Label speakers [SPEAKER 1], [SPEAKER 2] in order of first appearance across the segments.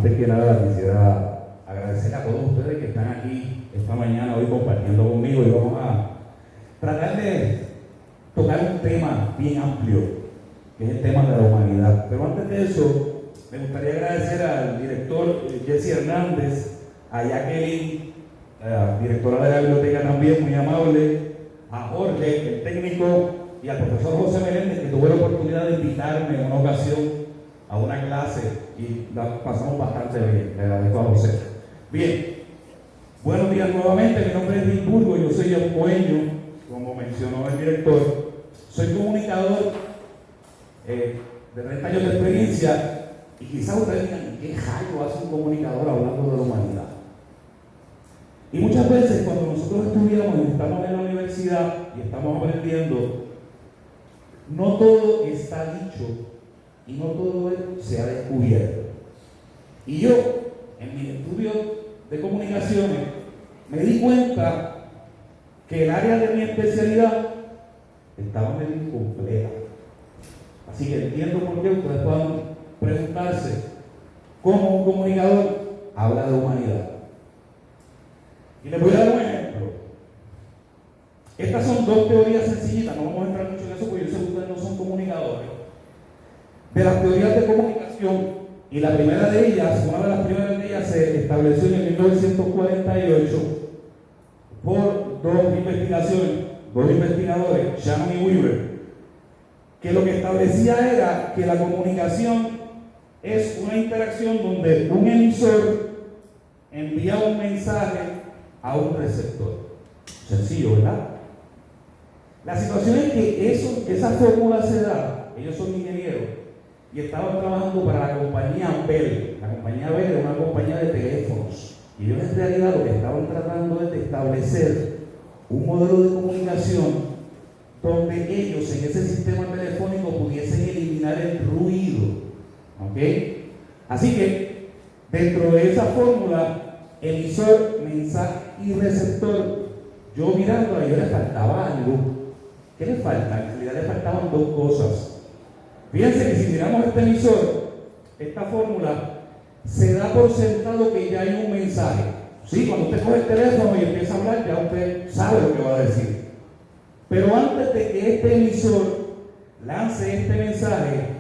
[SPEAKER 1] Antes que nada quisiera agradecer a todos ustedes que están aquí esta mañana hoy compartiendo conmigo, y vamos a tratar de tocar un tema bien amplio, que es el tema de la humanidad. Pero antes de eso, me gustaría agradecer al director Jesse Hernández, a Jacqueline, directora de la biblioteca también, muy amable, a Jorge, el técnico, y al profesor José Meléndez, que tuvo la oportunidad de invitarme en una ocasión a una clase y la pasamos bastante bien. Le agradezco a José. Bien, buenos días nuevamente. Mi nombre es Luis Burgo, yo soy el dueño, como mencionó el director. Soy comunicador de 30 años de experiencia, y quizás ustedes digan, ¿qué rayo hace un comunicador hablando de la humanidad? Y muchas veces cuando nosotros estudiamos y estamos en la universidad y estamos aprendiendo, no todo está dicho y no todo se ha descubierto. Y yo, en mi estudio de comunicaciones, me di cuenta que el área de mi especialidad estaba medio incompleta. Así que entiendo por qué ustedes puedan preguntarse cómo un comunicador habla de humanidad. Y les voy a dar un ejemplo. Estas son dos teorías sencillitas, no vamos a entrar mucho en eso porque yo sé que ustedes no son comunicadores. De las teorías de comunicación, y la primera de ellas, una de las primeras de ellas se estableció en 1948 por dos investigadores, Shannon y Weaver, que lo que establecía era que la comunicación es una interacción donde un emisor envía un mensaje a un receptor. Sencillo, ¿verdad? La situación es que esa fórmula se da, ellos son ingenieros, y estaban trabajando para la compañía Bell. La compañía Bell era una compañía de teléfonos, y ellos en realidad lo que estaban tratando es de establecer un modelo de comunicación donde ellos en ese sistema telefónico pudiesen eliminar el ruido. ¿Ok? Así que dentro de esa fórmula, emisor, mensaje y receptor, yo mirando a ellos le faltaba algo. ¿Qué le falta? En realidad le faltaban dos cosas. Fíjense que si miramos este emisor, esta fórmula, se da por sentado que ya hay un mensaje. ¿Sí? Cuando usted coge el teléfono y empieza a hablar, ya usted sabe lo que va a decir. Pero antes de que este emisor lance este mensaje,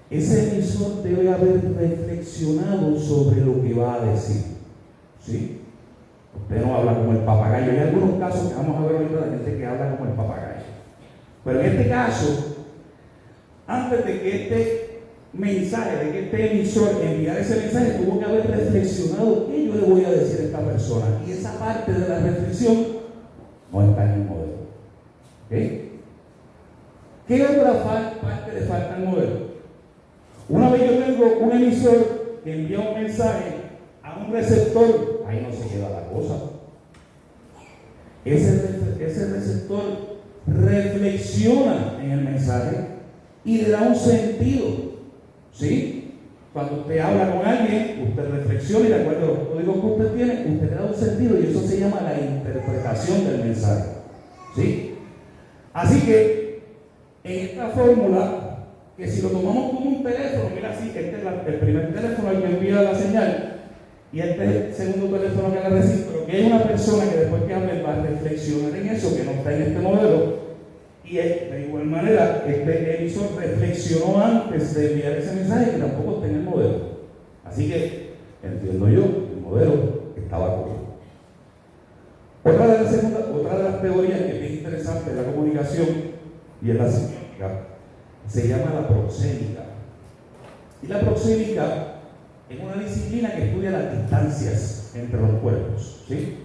[SPEAKER 1] ese emisor debe haber reflexionado sobre lo que va a decir. ¿Sí? Usted no habla como el papagayo. Hay algunos casos que vamos a ver ahorita de gente que habla como el papagayo. Pero en este caso, antes de que este mensaje, de que este emisor enviara ese mensaje, tuvo que haber reflexionado qué yo le voy a decir a esta persona. Y esa parte de la reflexión no está en el modelo. ¿Okay? ¿Qué otra parte le falta al modelo? Una vez yo tengo un emisor que envía un mensaje a un receptor, ahí no se queda la cosa. Ese receptor reflexiona en el mensaje y le da un sentido. ¿Sí? Cuando usted habla con alguien, usted reflexiona y de acuerdo a los códigos que usted tiene, usted le da un sentido, y eso se llama la interpretación del mensaje. ¿Sí? Así que en esta fórmula, que si lo tomamos como un teléfono, mira así, este es el primer teléfono al que envía la señal, y este es el segundo teléfono que la recibe, pero que hay una persona que después que hable va a reflexionar en eso, que no está en este modelo, y de igual manera este emisor reflexionó antes de enviar ese mensaje, que tampoco está en el modelo. Así que entiendo yo, el modelo estaba correcto. Otra de las teorías que es bien interesante de la comunicación y es la semiótica, se llama la proxémica. Y la proxémica es una disciplina que estudia las distancias entre los cuerpos. ¿Sí?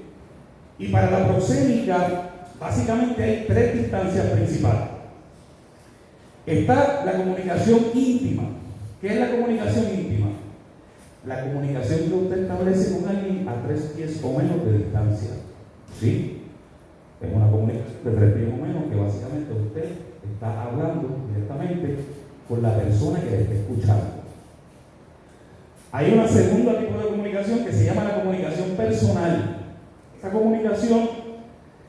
[SPEAKER 1] Y para la proxémica, básicamente hay tres distancias principales. Está la comunicación íntima. ¿Qué es la comunicación íntima? La comunicación que usted establece con alguien a 3 pies o menos de distancia. ¿Sí? Es una comunicación de 3 pies o menos que básicamente usted está hablando directamente con la persona que le está escuchando. Hay una segunda tipo de comunicación que se llama la comunicación personal. Esa comunicación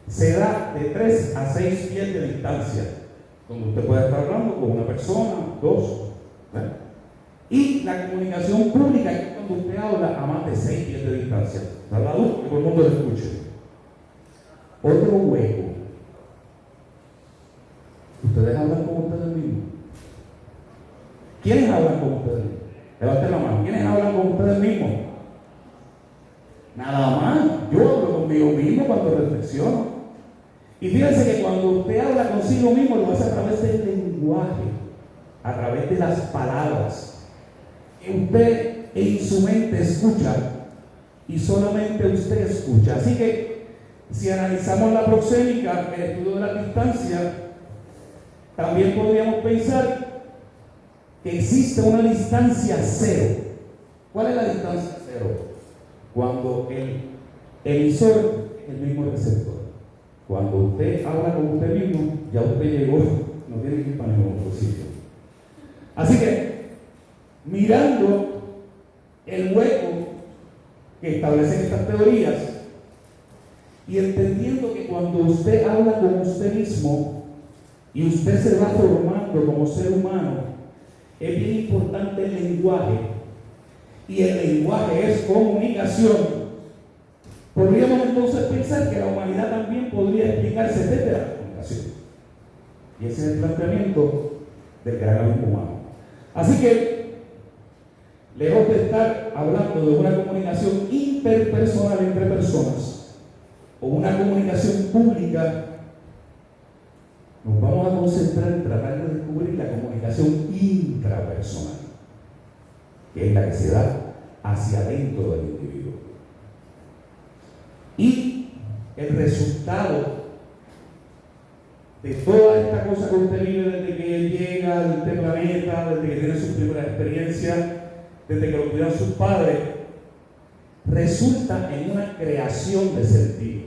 [SPEAKER 1] se da de 3 a 6 pies de distancia, donde usted puede estar hablando con una persona, dos. ¿Verdad? Y la comunicación pública, que es cuando usted habla a más de 6 pies de distancia. ¿Verdad? Que todo el mundo lo escuche. Otro hueco. Ustedes hablan con ustedes mismos. ¿Quiénes hablan con ustedes mismos? Levanten la mano. ¿Quiénes hablan con ustedes mismos? Nada más. Yo hablo conmigo mismo cuando reflexiono. Y fíjense que cuando usted habla consigo mismo, lo hace a través del lenguaje, a través de las palabras. Usted en su mente escucha y solamente usted escucha. Así que si analizamos la proxémica, el estudio de la distancia, también podríamos pensar que existe una distancia cero. ¿Cuál es la distancia cero? Cuando el emisor es el mismo receptor. Cuando usted habla con usted mismo, ya usted llegó, no tiene que ir para ningún otro sitio. Así que, mirando el hueco que establecen estas teorías y entendiendo que cuando usted habla con usted mismo y usted se va formando como ser humano, es bien importante el lenguaje, y el lenguaje es comunicación. Podríamos entonces pensar que la humanidad también podría explicarse desde la comunicación, y ese es el planteamiento del gran abismo humano. Así que, lejos de estar hablando de una comunicación interpersonal entre personas o una comunicación pública, nos vamos a concentrar en tratar de descubrir la comunicación intrapersonal, que es la que se da hacia adentro del individuo. Y el resultado de toda esta cosa que usted vive desde que llega a este planeta, desde que tiene su primera experiencia, desde que lo tuvieron sus padres, resulta en una creación de sentido.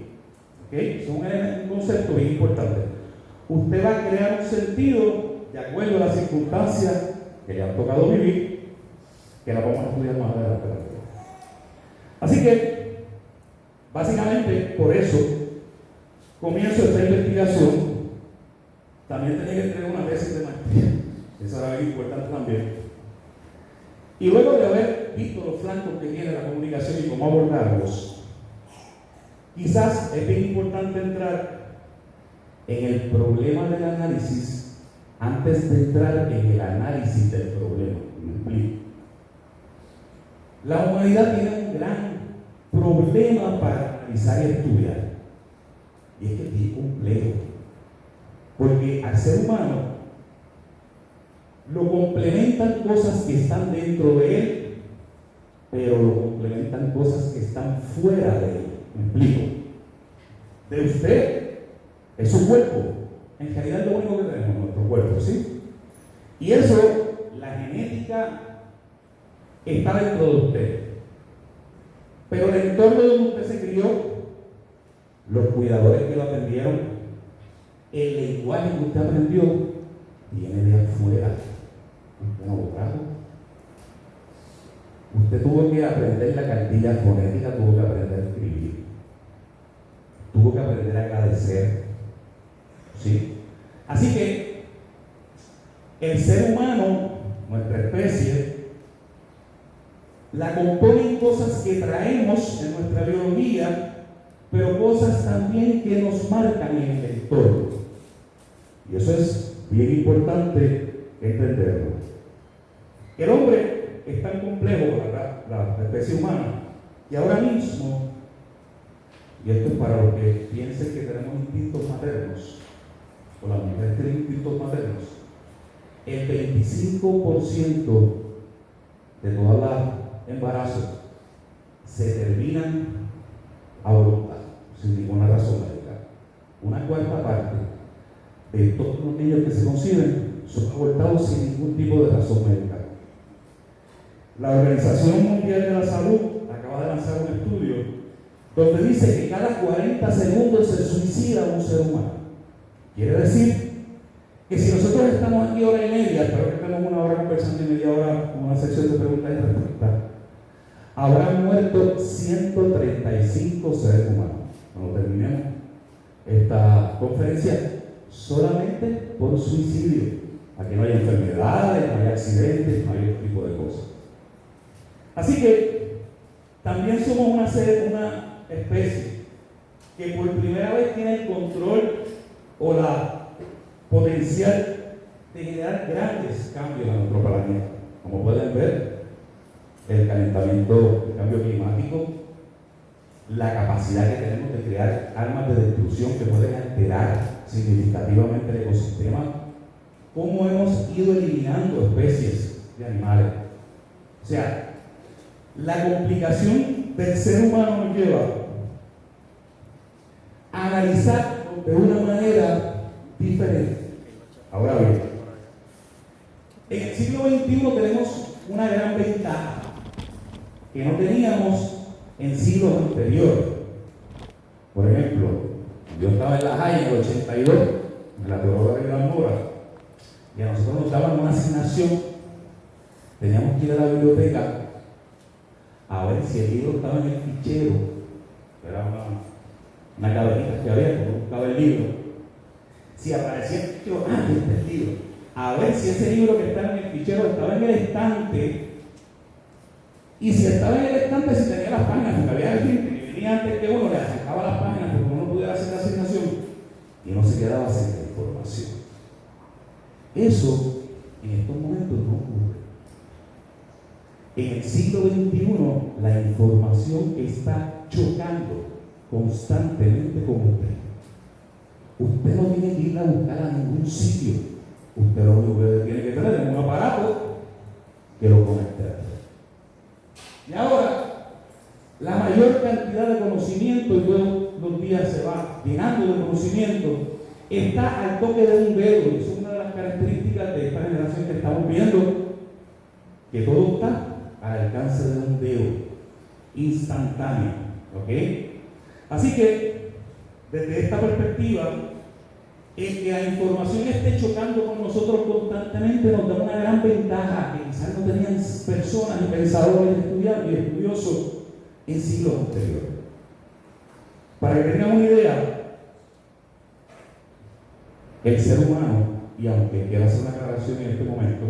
[SPEAKER 1] ¿Okay? Es un concepto bien importante. Usted va a crear un sentido de acuerdo a las circunstancias que le han tocado vivir, que la vamos a estudiar más adelante. Así que, básicamente, por eso comienzo esta investigación. También tenía que tener una tesis de maestría, eso era bien importante también. Y luego de haber visto los flancos que tiene la comunicación y cómo abordarlos, quizás es bien importante entrar en el problema del análisis antes de entrar en el análisis del problema. ¿Me explico? La humanidad tiene un gran problema para analizar y estudiar, y es que es bien complejo, porque al ser humano lo complementan cosas que están dentro de él, pero lo complementan cosas que están fuera de él. ¿Me explico? De usted es su cuerpo, en realidad es lo único que tenemos, nuestro cuerpo, ¿sí? Y eso, la genética está dentro de usted, pero el entorno donde usted se crió, los cuidadores que lo atendieron, el lenguaje que usted aprendió, viene de afuera. Usted no lo trajo. Usted tuvo que aprender la cartilla fonética, tuvo que aprender a escribir, tuvo que aprender a agradecer, ¿sí? Así que el ser humano, nuestra especie, la componen cosas que traemos en nuestra biología, pero cosas también que nos marcan en el entorno. Y eso es bien importante entenderlo. El hombre es tan complejo, la especie humana, y ahora mismo, y esto es para los que piensen que tenemos instintos maternos, o las mujeres tienen instintos maternos, el 25% de todos los embarazos se terminan a voluntad, sin ninguna razón médica. Una cuarta parte de todos los niños que se conciben son abortados sin ningún tipo de razón médica. La Organización Mundial de la Salud acaba de lanzar un estudio donde dice que cada 40 segundos se suicida un ser humano. Quiere decir que si nosotros estamos aquí hora y media, espero que estemos una hora conversando y media hora con una sección de preguntas y respuestas, habrán muerto 135 seres humanos cuando terminemos esta conferencia, solamente por suicidio. Aquí no hay enfermedades, no hay accidentes, no hay otro tipo de cosas. Así que también somos una especie que por primera vez tiene el control o la potencial de generar grandes cambios en nuestro planeta. Como pueden ver, el calentamiento, el cambio climático, la capacidad que tenemos de crear armas de destrucción que pueden alterar significativamente el ecosistema, cómo hemos ido eliminando especies de animales. O sea, la complicación del ser humano nos lleva a analizarlo de una manera diferente. Ahora bien, en el siglo XXI tenemos una gran ventaja que no teníamos en siglos anteriores. Por ejemplo, yo estaba en la Haya en el 82, en la Teodoro de la Mora, y a nosotros nos daban una asignación. Teníamos que ir a la biblioteca a ver si el libro estaba en el fichero. Era una cadenita que había, como buscaba el libro. Si aparecía el fichero, aquí está el libro. A ver si ese libro que estaba en el fichero estaba en el estante. Y si estaba en el estante, si tenía las páginas, porque había gente que venía antes que uno, le acercaba las páginas porque uno no pudiera hacer la asignación y no se quedaba sin la información. Eso en estos momentos no ocurre. En el siglo XXI, la información está chocando constantemente con usted. Usted no tiene que ir a buscar a ningún sitio. Usted lo único que tiene que tener es un aparato que lo conecte a usted. Y ahora, la mayor cantidad de conocimiento, y todos los días se va llenando de conocimiento, está al toque de un dedo. Y eso es una de las características de esta generación que estamos viendo, que todo está al alcance de un dedo, instantáneo. ¿Ok? Así que, desde esta perspectiva, el que la información esté chocando con nosotros constantemente nos da una gran ventaja que quizás no tenían personas y pensadores y estudiosos en siglos anteriores. Para que tengan una idea, el ser humano, y aunque quiero hacer una aclaración en este momento,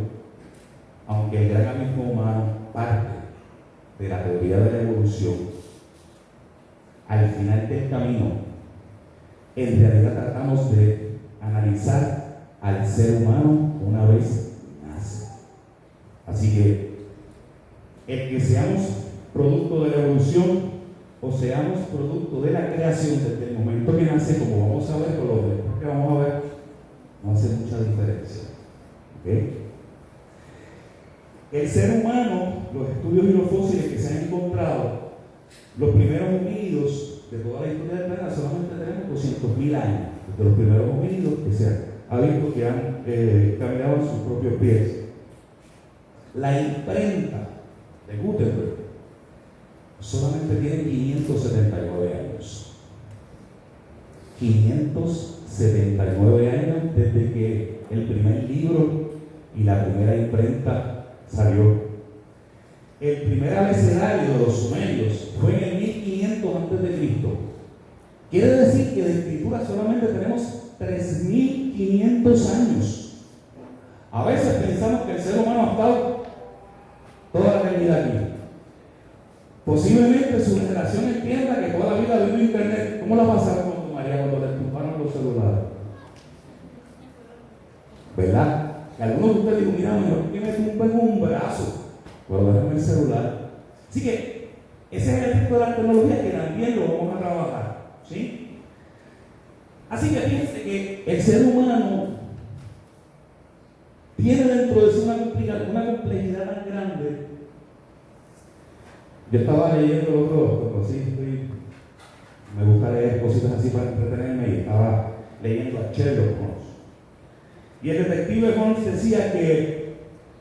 [SPEAKER 1] aunque el gran amismo humano parte de la teoría de la evolución, al final del camino, en realidad tratamos de analizar al ser humano una vez nace. Así que el que seamos producto de la evolución o seamos producto de la creación desde el momento que nace, como vamos a ver con lo después que vamos a ver, no hace mucha diferencia. ¿Okay? El ser humano, los estudios y los fósiles que se han encontrado, los primeros homínidos de toda la historia del planeta, solamente tenemos 200.000 años. De los primeros homínidos que se ha visto que han caminado en sus propios pies. La imprenta de Gutenberg solamente tiene 579 años. 579 años desde que el primer libro y la primera imprenta salió. El primer abecedario de los sumerios fue en el 1500 a.C. Quiere decir que de escritura solamente tenemos 3.500 años. A veces pensamos que el ser humano ha estado toda la eternidad aquí. Posiblemente su generación entienda que toda la vida vivió internet. ¿Cómo la pasaron con María cuando le tumbaron los celulares? ¿Verdad? Que algunos de ustedes dijo, mira, mejor que me tumben un brazo, pero déjame el celular. Así que ese es el efecto de la tecnología que también lo vamos a trabajar. ¿Sí? Así que fíjense que el ser humano tiene dentro de sí una complejidad tan grande. Yo estaba leyendo el otro, me gusta leer cositas así para entretenerme, y estaba leyendo a Sherlock Holmes. Y el detective Holmes decía que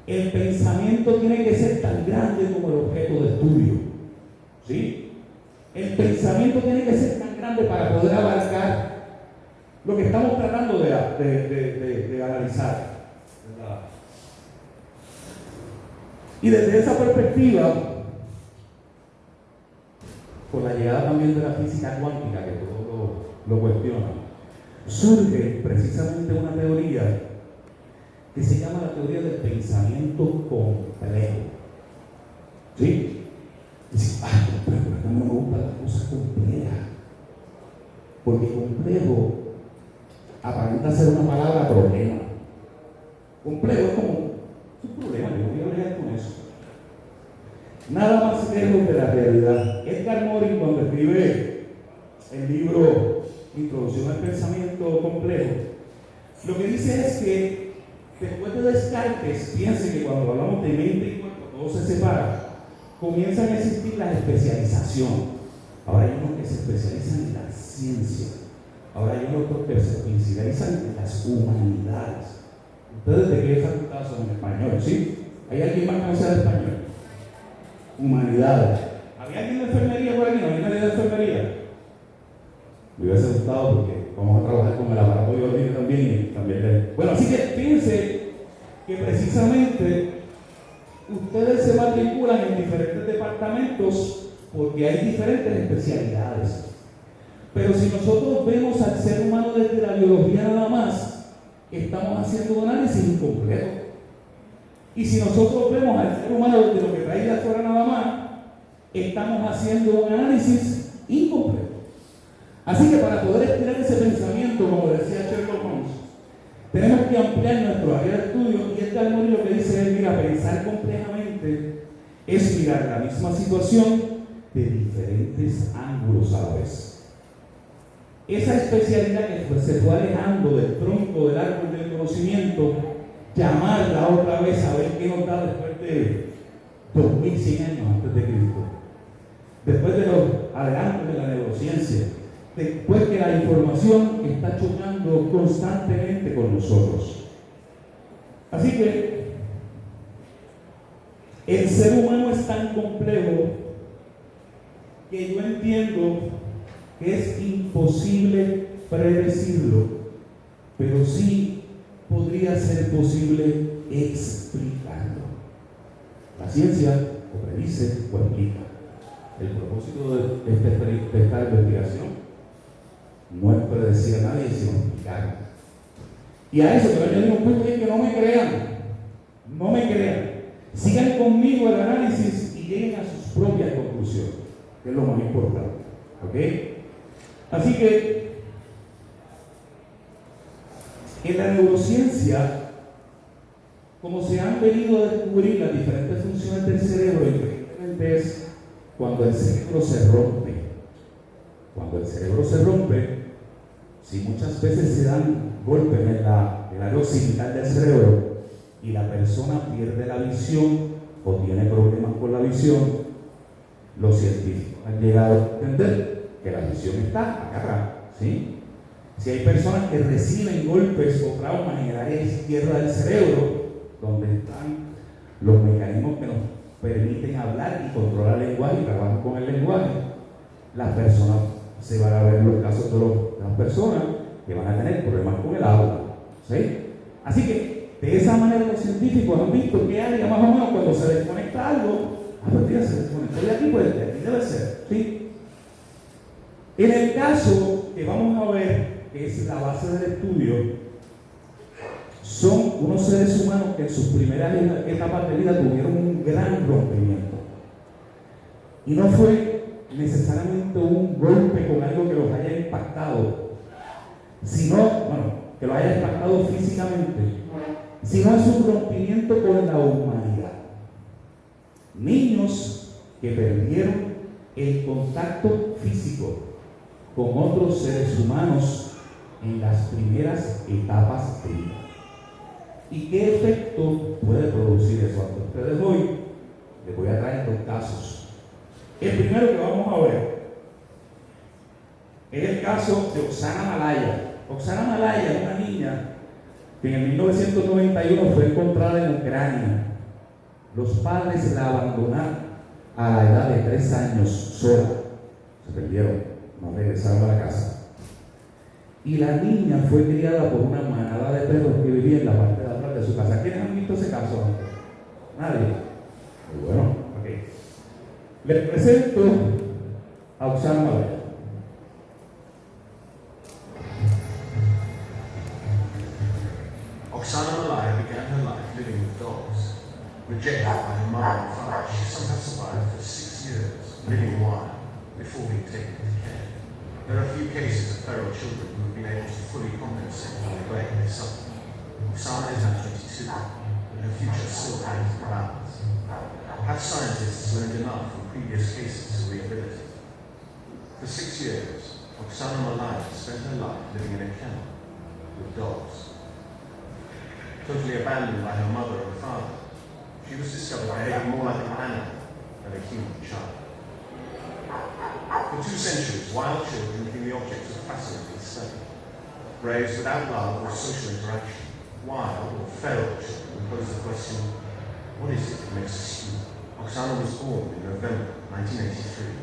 [SPEAKER 1] el pensamiento tiene que ser tan grande como el objeto de estudio. ¿Sí? El pensamiento tiene que ser tan grande para poder abarcar lo que estamos tratando de analizar. ¿Verdad? Y desde esa perspectiva, con la llegada también de la física cuántica, que todo lo cuestiona, surge precisamente una teoría que se llama la teoría del pensamiento complejo. ¿Sí? Dice, a mí no me gustan las cosas complejas, porque complejo aparenta ser una palabra problema. Complejo es como un problema, yo voy a bregar con eso. Nada más lejos de la realidad. Edgar Morin, cuando escribe el libro Introducción al Pensamiento Complejo, lo que dice es que después de Descartes, piense que cuando hablamos de mente y cuerpo, todo se separa, comienzan a existir las especializaciones. Ahora hay unos que se especializan en la ciencia, ahora hay otros que se especializan en las humanidades. ¿Ustedes de qué facultad son en español? ¿Sí? ¿Hay alguien más que no sea de español? Humanidades. ¿Había alguien de enfermería por aquí? ¿No hay nadie de enfermería? Me hubiese gustado porque vamos a trabajar con el aparato biológico también. Bueno, así que fíjense que precisamente ustedes se matriculan en diferentes departamentos porque hay diferentes especialidades. Pero si nosotros vemos al ser humano desde la biología nada más, estamos haciendo un análisis incompleto. Y si nosotros vemos al ser humano desde lo que trae de afuera nada más, estamos haciendo un análisis incompleto. Así que para poder estirar ese pensamiento, como decía Sherlock Holmes, tenemos que ampliar nuestro área de estudio, y Edgar Morin lo que dice es, mira, pensar complejamente es mirar la misma situación de diferentes ángulos a la vez. Esa especialidad que se fue alejando del tronco del árbol del conocimiento, llamarla otra vez a ver qué nos da después de 2100 años antes de Cristo, después de los adelantos de la neurociencia, después que la información está chocando constantemente con nosotros. Así que el ser humano es tan complejo que yo entiendo que es imposible predecirlo, pero sí podría ser posible explicarlo. La ciencia o predice o explica. El propósito de esta investigación no es predecir a nadie, sino explicar. Y a eso, pero yo digo, pues que no me crean. Sigan conmigo el análisis y lleguen a sus propias conclusiones, que es lo más importante. ¿Ok? Así que, en la neurociencia, como se han venido a descubrir las diferentes funciones del cerebro, evidentemente es cuando el cerebro se rompe. Cuando el cerebro se rompe, si muchas veces se dan golpes en el área occipital del cerebro y la persona pierde la visión o tiene problemas con la visión, los científicos han llegado a entender que la visión está acá atrás, ¿sí? Si hay personas que reciben golpes o traumas en el área izquierda del cerebro, donde están los mecanismos que nos permiten hablar y controlar el lenguaje y trabajar con el lenguaje, las personas se van a ver los casos de las personas que van a tener problemas con el habla, ¿sí? Así que de esa manera los científicos han visto que área más o menos cuando se desconecta algo, pues mira, se desconectó de aquí, pues de aquí debe ser, ¿sí? En el caso que vamos a ver, que es la base del estudio, son unos seres humanos que en sus primeras etapas de vida tuvieron un gran rompimiento. Y no fue necesariamente un golpe con algo que los haya impactado, sino, que los haya impactado físicamente, sino es un rompimiento con la humanidad. Niños que perdieron el contacto físico con otros seres humanos en las primeras etapas de vida. ¿Y qué efecto puede producir eso ante ustedes hoy? Les voy a traer dos casos. El primero que vamos a ver es el caso de Oksana Malaya. Oksana Malaya es una niña que en 1991 fue encontrada en Ucrania. Los padres la abandonaron a la edad de 3 años sola. Se perdieron, no regresaron a la casa. Y la niña fue criada por una manada de perros que vivía en la parte de atrás de su casa. ¿Quiénes han visto ese caso antes? Nadie. Muy bueno, ok. Les presento a Oksana Malaya.
[SPEAKER 2] Oksana Malaya began her life living with dogs. Rejected by her mother and father, she somehow survived for 6 years, living wild. before being taken into care. There are few cases of feral children who have been able to fully compensate for the neglect they suffer. Oksana is now 22, but her future still hangs in the balance. Have scientists learned enough from previous cases to rehabilitate? For 6 years, Oksana Malaya spent her life living in a kennel with dogs. Totally abandoned by her mother and father, she was discovered behaving more like an animal than a human child. For 2 centuries, wild children have been the objects of fascinating study. Raised without love or social interaction, wild or feral children pose the question, what is it that makes us human? Oksana was born in November 1983.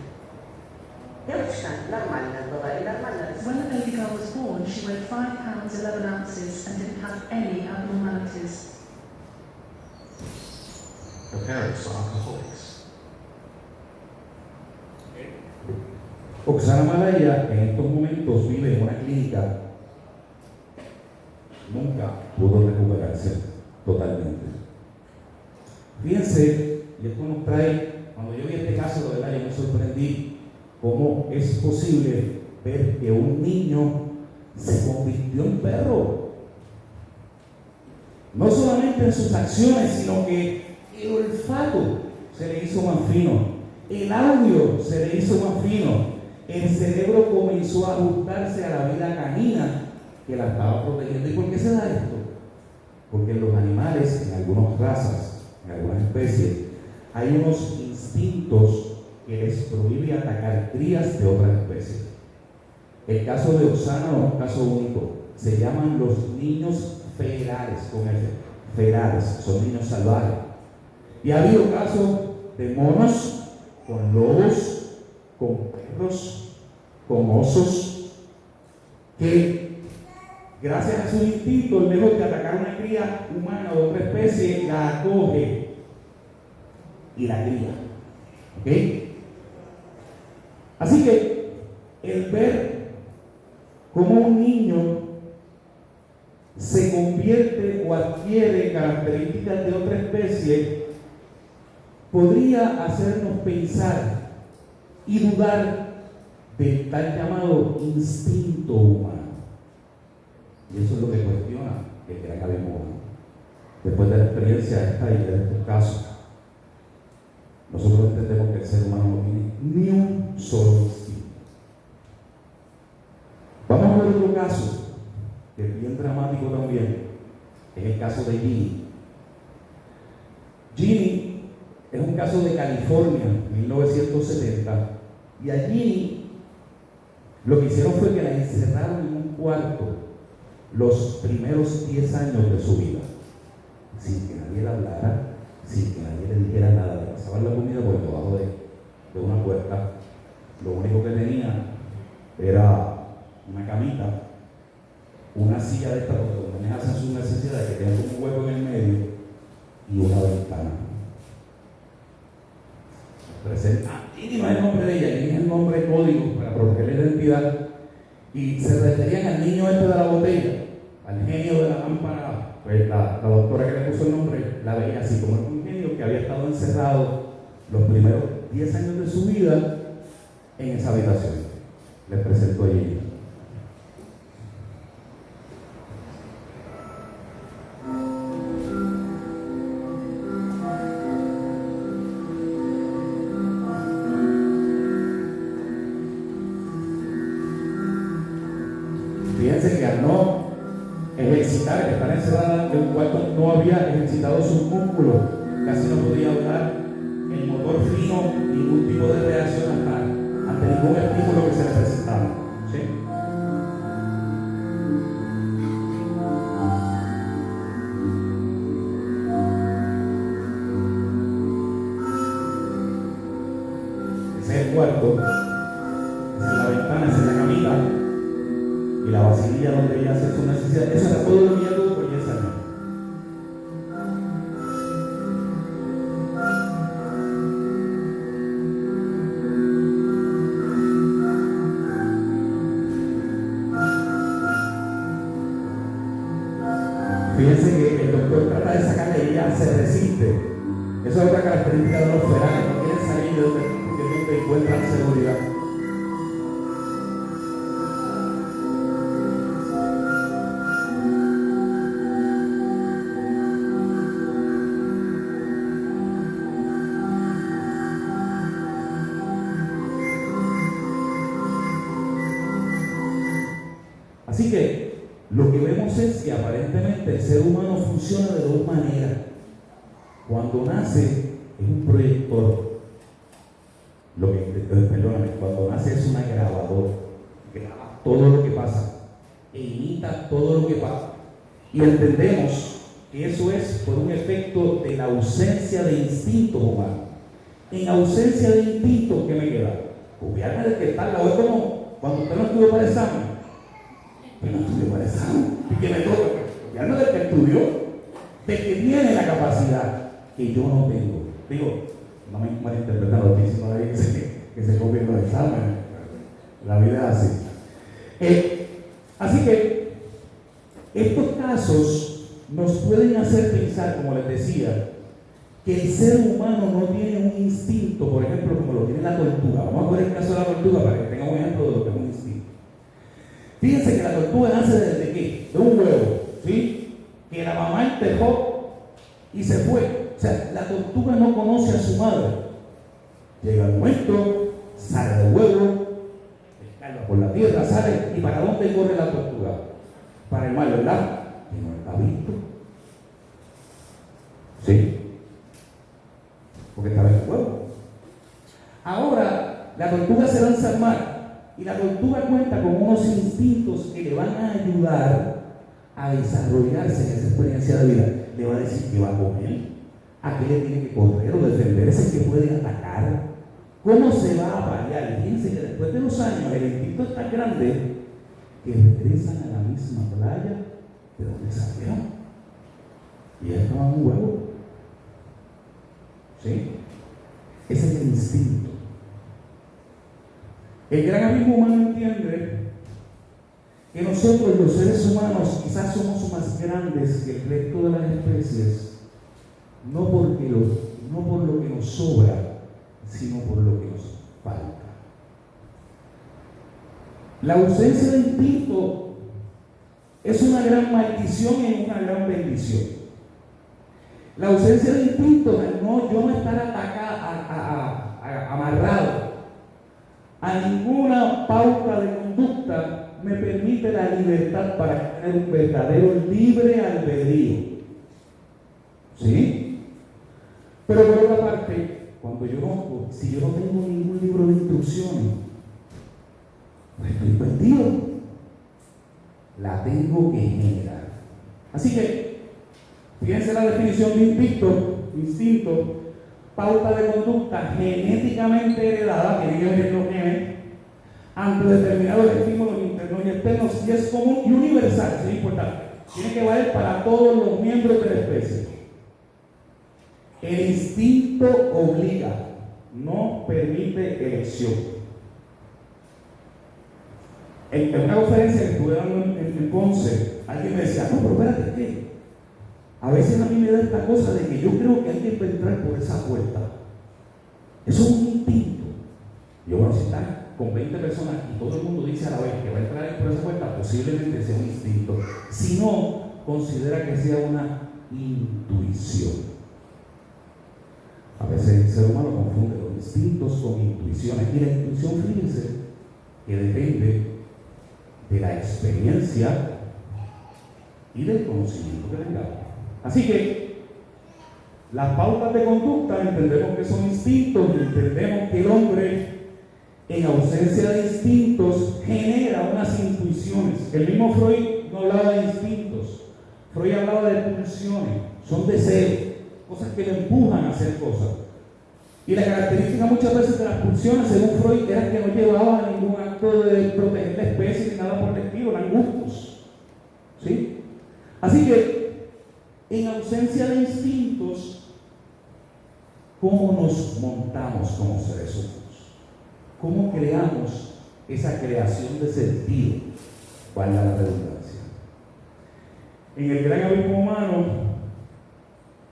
[SPEAKER 3] When the baby girl was born, she weighed 5 pounds 11 ounces and didn't have any abnormalities.
[SPEAKER 2] Her parents were alcoholics.
[SPEAKER 1] Oksana Malaya en estos momentos vive en una clínica. Nunca pudo recuperarse totalmente. Fíjense, y esto nos trae, cuando yo vi este caso, de verdad, yo me sorprendí cómo es posible ver que un niño se convirtió en perro. No solamente en sus acciones, sino que el olfato se le hizo más fino, el audio se le hizo más fino, el cerebro comenzó a ajustarse a la vida canina que la estaba protegiendo. ¿Y por qué se da esto? Porque en los animales, en algunas razas, en algunas especies, hay unos instintos que les prohíbe atacar crías de otras especies. El caso de Oksana no es un caso único. Se llaman los niños ferales, con F. Ferales, son niños salvajes. Y ha habido casos de monos con lobos, con perros, con osos, que gracias a su instinto, lejos de atacar una cría humana de otra especie, la acoge y la cría. ¿Ok? Así que el ver cómo un niño se convierte o adquiere características de otra especie podría hacernos pensar y dudar del tal llamado instinto humano. Y eso es lo que cuestiona el gran Abimora. Después de la experiencia esta y de estos casos, nosotros entendemos que el ser humano no tiene ni un solo instinto. Vamos a ver otro caso, que es bien dramático también, es el caso de Ginny. Ginny es un caso de California, 1970, y a Ginny lo que hicieron fue que la encerraron en un cuarto los primeros 10 años de su vida, sin que nadie la hablara, sin que nadie le dijera nada. Le pasaban la comida por debajo de una puerta. Lo único que tenía era una camita, una silla de estas donde hacen sus necesidades, que tenía un hueco en el medio y una ventana. Ginny no es el nombre de ella, Ginny es el nombre código para proteger la identidad. Y se referían al niño este de la botella, al genio de la lámpara. Pues la doctora que le puso el nombre la veía así, como un genio que había estado encerrado los primeros 10 años de su vida en esa habitación. Les presento a ella. Fíjense que al no ejercitar, al estar encerrada en un cuarto, no había ejercitado sus músculos, casi no podía hablar, el motor fino, ningún tipo de reacción ante ningún estímulo que se le presentaba. ¿Sí? Ese es el cuarto, esa es la ventana, esa es la camita y la vacinilla donde ella hace su necesidad. Eso era todo lo que ella tuvo por 10 años. Fíjense que el doctor trata de sacarle y ella se resiste. Eso es otra característica de los ferales, no quieren salir de donde encuentran seguridad. Así que lo que vemos es que aparentemente el ser humano funciona de dos maneras. Cuando nace es un proyector, perdóname, cuando nace es una grabadora, graba todo lo que pasa e imita todo lo que pasa. Y entendemos que eso es por un efecto de la ausencia de instintos humanos. En ausencia de instintos, ¿qué me queda? Copiarme del que está al lado. Es como cuando usted no estudió para el examen. Yo no estudié para el examen. ¿Y qué me toca? Copiarme del que estudió, de que tiene la capacidad que yo no tengo. Digo, no me malinterpreten lo que dicen ahí que se copien los exámenes. La vida es así. Así que estos casos nos pueden hacer pensar, como les decía, que el ser humano no tiene un instinto, por ejemplo, como lo tiene la tortuga. Vamos a poner el caso de la tortuga para que tengan un ejemplo de lo que es un instinto. Fíjense que la tortuga nace desde qué? De un huevo, ¿sí? Que la mamá enterró y se fue. O sea, la tortuga no conoce a su madre. Llega el momento, sale del huevo, escala por la tierra, sale. ¿Y para dónde corre la tortuga? Para el mar, ¿verdad? Que no está visto. ¿Sí? Porque estaba en el huevo. Ahora, la tortuga se lanza al mar y la tortuga cuenta con unos instintos que le van a ayudar a desarrollarse en esa experiencia de vida. Le va a decir que va a comer, a qué le tiene que correr o defenderse, que puede atacar, cómo se va a variar. Fíjense que después de los años el instinto es tan grande que regresan a la misma playa de donde salieron. Y ya estaban un huevo. ¿Sí? Ese es el instinto. El gran amigo humano entiende que nosotros, los seres humanos, quizás somos más grandes que el resto de las especies, no por lo que nos sobra, sino por lo que nos falta. La ausencia de instinto es una gran maldición y una gran bendición. La ausencia de instinto, yo no estar amarrado a ninguna pauta de conducta, me permite la libertad para tener un verdadero libre albedrío. ¿Sí? Pero por otra parte, si yo no tengo ningún libro de instrucciones, pues estoy perdido. La tengo que generar. Así que, fíjense la definición de instinto, pauta de conducta genéticamente heredada, tiene que ver los genes, ante determinados estímulos internos y externos, y es común y universal, es importante. Tiene que valer para todos los miembros de la especie. El instinto obliga, no permite elección. En una conferencia que estuve dando en Ponce, alguien me decía, no, pero espérate, ¿qué? A veces a mí me da esta cosa de que yo creo que hay que entrar por esa puerta. Eso es un instinto. Yo, bueno, si están con 20 personas y todo el mundo dice a la vez que va a entrar por esa puerta, posiblemente sea un instinto. Si no, considera que sea una intuición. A veces el ser humano confunde los instintos con intuiciones. Y la intuición, fíjense, que depende de la experiencia y del conocimiento que tengamos. Así que las pautas de conducta entendemos que son instintos y entendemos que el hombre, en ausencia de instintos, genera unas intuiciones. El mismo Freud no hablaba de instintos, Freud hablaba de pulsiones, son deseos, cosas que le empujan a hacer cosas. Y la característica muchas veces de las pulsiones, según Freud, era que no llevaba a ningún acto de proteger la especie ni nada por el estilo, eran gustos. ¿Sí? Así que, en ausencia de instintos, ¿cómo nos montamos como seres humanos? ¿Cómo creamos esa creación de sentido? Valga la redundancia. En el gran abismo humano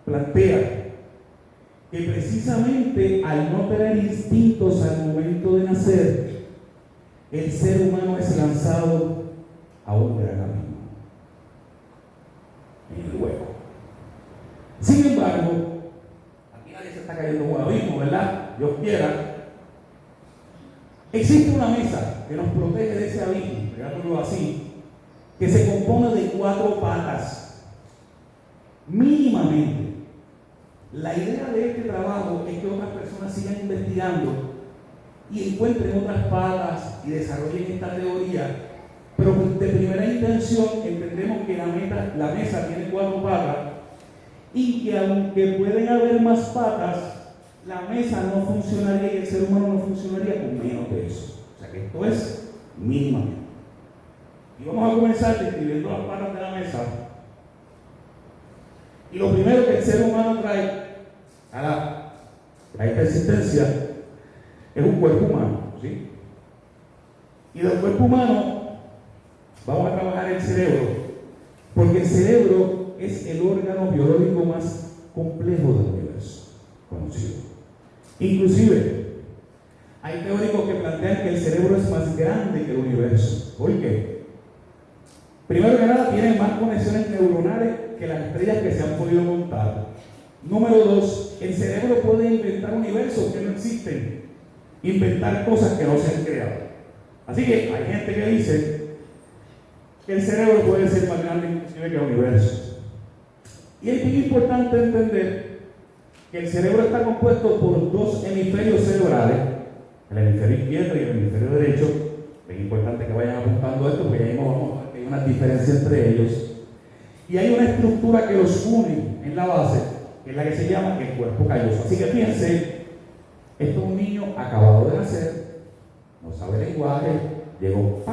[SPEAKER 1] plantea que precisamente al no tener instintos al momento de nacer, el ser humano es lanzado a un gran abismo, en el hueco. Sin embargo, aquí nadie se está cayendo en un abismo, ¿verdad? Dios quiera. Existe una mesa que nos protege de ese abismo, digámoslo así, que se compone de 4 patas, mínimamente. La idea de este trabajo es que otras personas sigan investigando y encuentren otras patas y desarrollen esta teoría, pero de primera intención entendemos que la mesa tiene 4 patas y que aunque pueden haber más patas, la mesa no funcionaría y el ser humano no funcionaría con menos de eso. O sea que esto es mínimamente. Y vamos a comenzar describiendo las patas de la mesa. Y lo primero que el ser humano trae a esta existencia es un cuerpo humano, ¿sí? Y del cuerpo humano vamos a trabajar el cerebro, porque el cerebro es el órgano biológico más complejo del universo conocido. Inclusive, hay teóricos que plantean que el cerebro es más grande que el universo. ¿Por qué? Primero que nada, tiene más conexiones neuronales que las estrellas que se han podido contar. Número 2, el cerebro puede inventar universos que no existen, inventar cosas que no se han creado. Así que hay gente que dice que el cerebro puede ser más grande inclusive que el universo. Y es bien importante entender que el cerebro está compuesto por 2 hemisferios cerebrales, el hemisferio izquierdo y el hemisferio derecho. Es importante que vayan apuntando esto porque ahí vamos a ver que hay una diferencia entre ellos. Y hay una estructura que los une en la base, que es la que se llama el cuerpo calloso. Así que fíjense, esto es un niño acabado de nacer, no sabe lenguaje, llegó,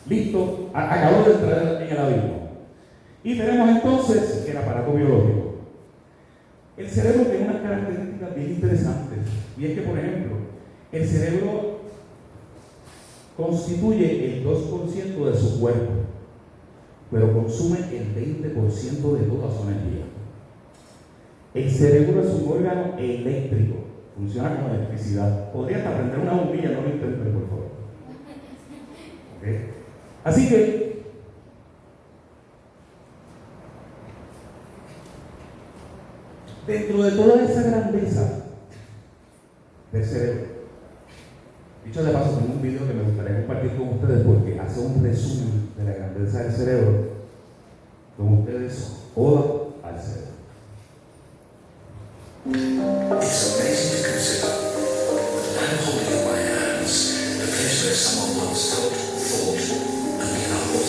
[SPEAKER 1] listo, acabó de entrar en el abismo. Y tenemos entonces el aparato biológico. El cerebro tiene unas características bien interesantes, y es que, por ejemplo, el cerebro constituye el 2% de su cuerpo, pero consume el 20% de toda su energía. El cerebro es un órgano eléctrico, funciona con electricidad. Podría hasta prender una bombilla, no lo intenten, por favor. ¿Okay? Así que, dentro de toda esa grandeza del cerebro, dicho de paso, tengo un video que me gustaría compartir con ustedes porque hace un resumen de la grandeza del cerebro. Con ustedes, Oda al cerebro.
[SPEAKER 4] It's amazing to consider that I'm holding in my hands the place where someone once thought, and now for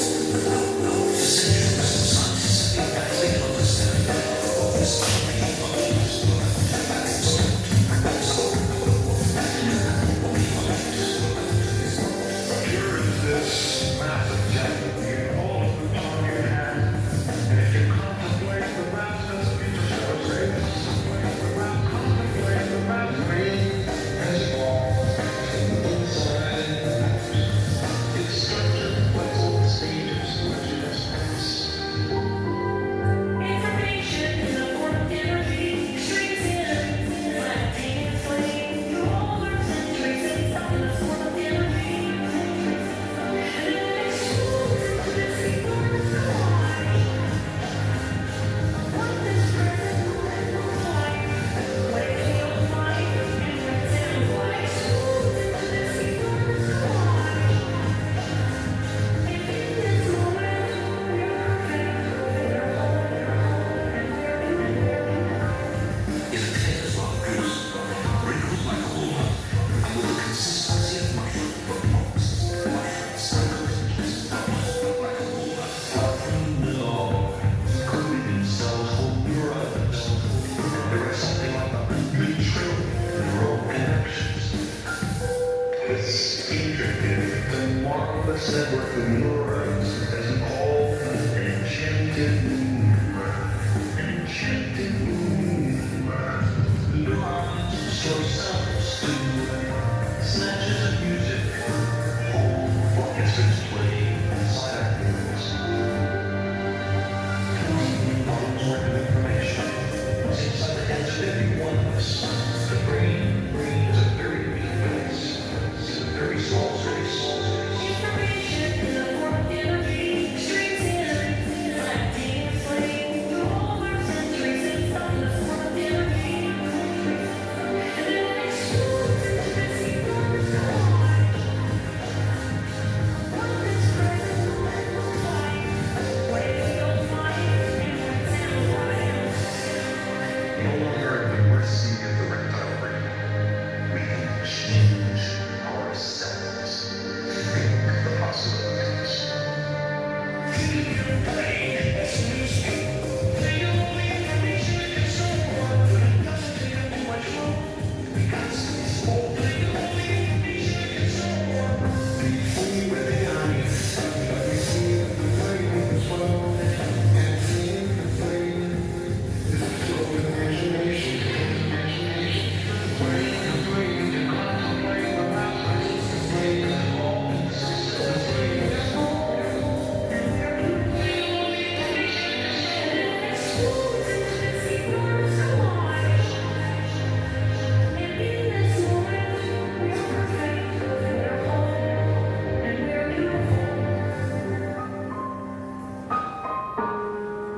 [SPEAKER 4] centuries scientists have been battling to understand what this unknown bodies Here is this massive jet with all of the palm of your hand, and if you contemplate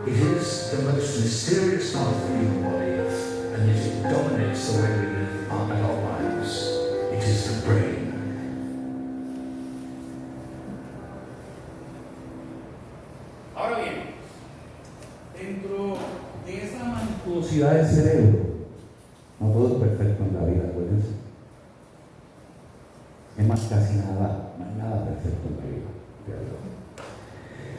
[SPEAKER 4] It is the most mysterious part of the human body, and yet it dominates the way we live our adult lives. It is the brain.
[SPEAKER 1] Ahora bien, dentro de esa majestuosidad del cerebro, no todo es perfecto en la vida, acuérdense. Es más, casi nada, no hay nada perfecto en la vida.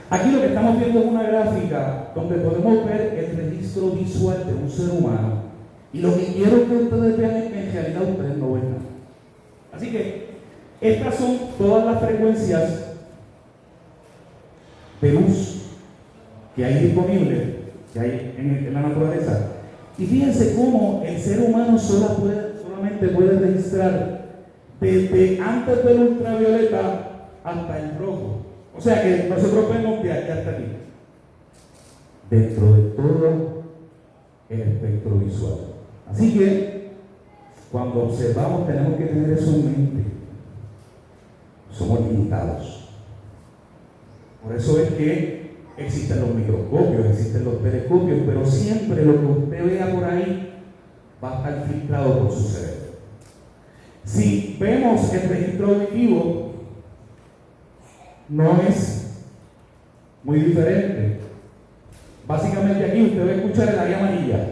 [SPEAKER 1] Aquí lo que estamos viendo es una gráfica donde podemos ver el registro visual de un ser humano. Y lo que quiero que ustedes vean es que en realidad ustedes no ven nada. Así que estas son todas las frecuencias de luz que hay disponibles, que hay en la naturaleza. Y fíjense cómo el ser humano solamente puede registrar desde antes del ultravioleta hasta el rojo. O sea que nosotros vemos de aquí hasta aquí, dentro de todo el espectro visual. Así que cuando observamos tenemos que tener eso en mente. Somos limitados. Por eso es que existen los microscopios, existen los telescopios, pero siempre lo que usted vea por ahí va a estar filtrado por su cerebro. Si vemos el registro auditivo, no es muy diferente. Básicamente aquí usted va a escuchar el área amarilla.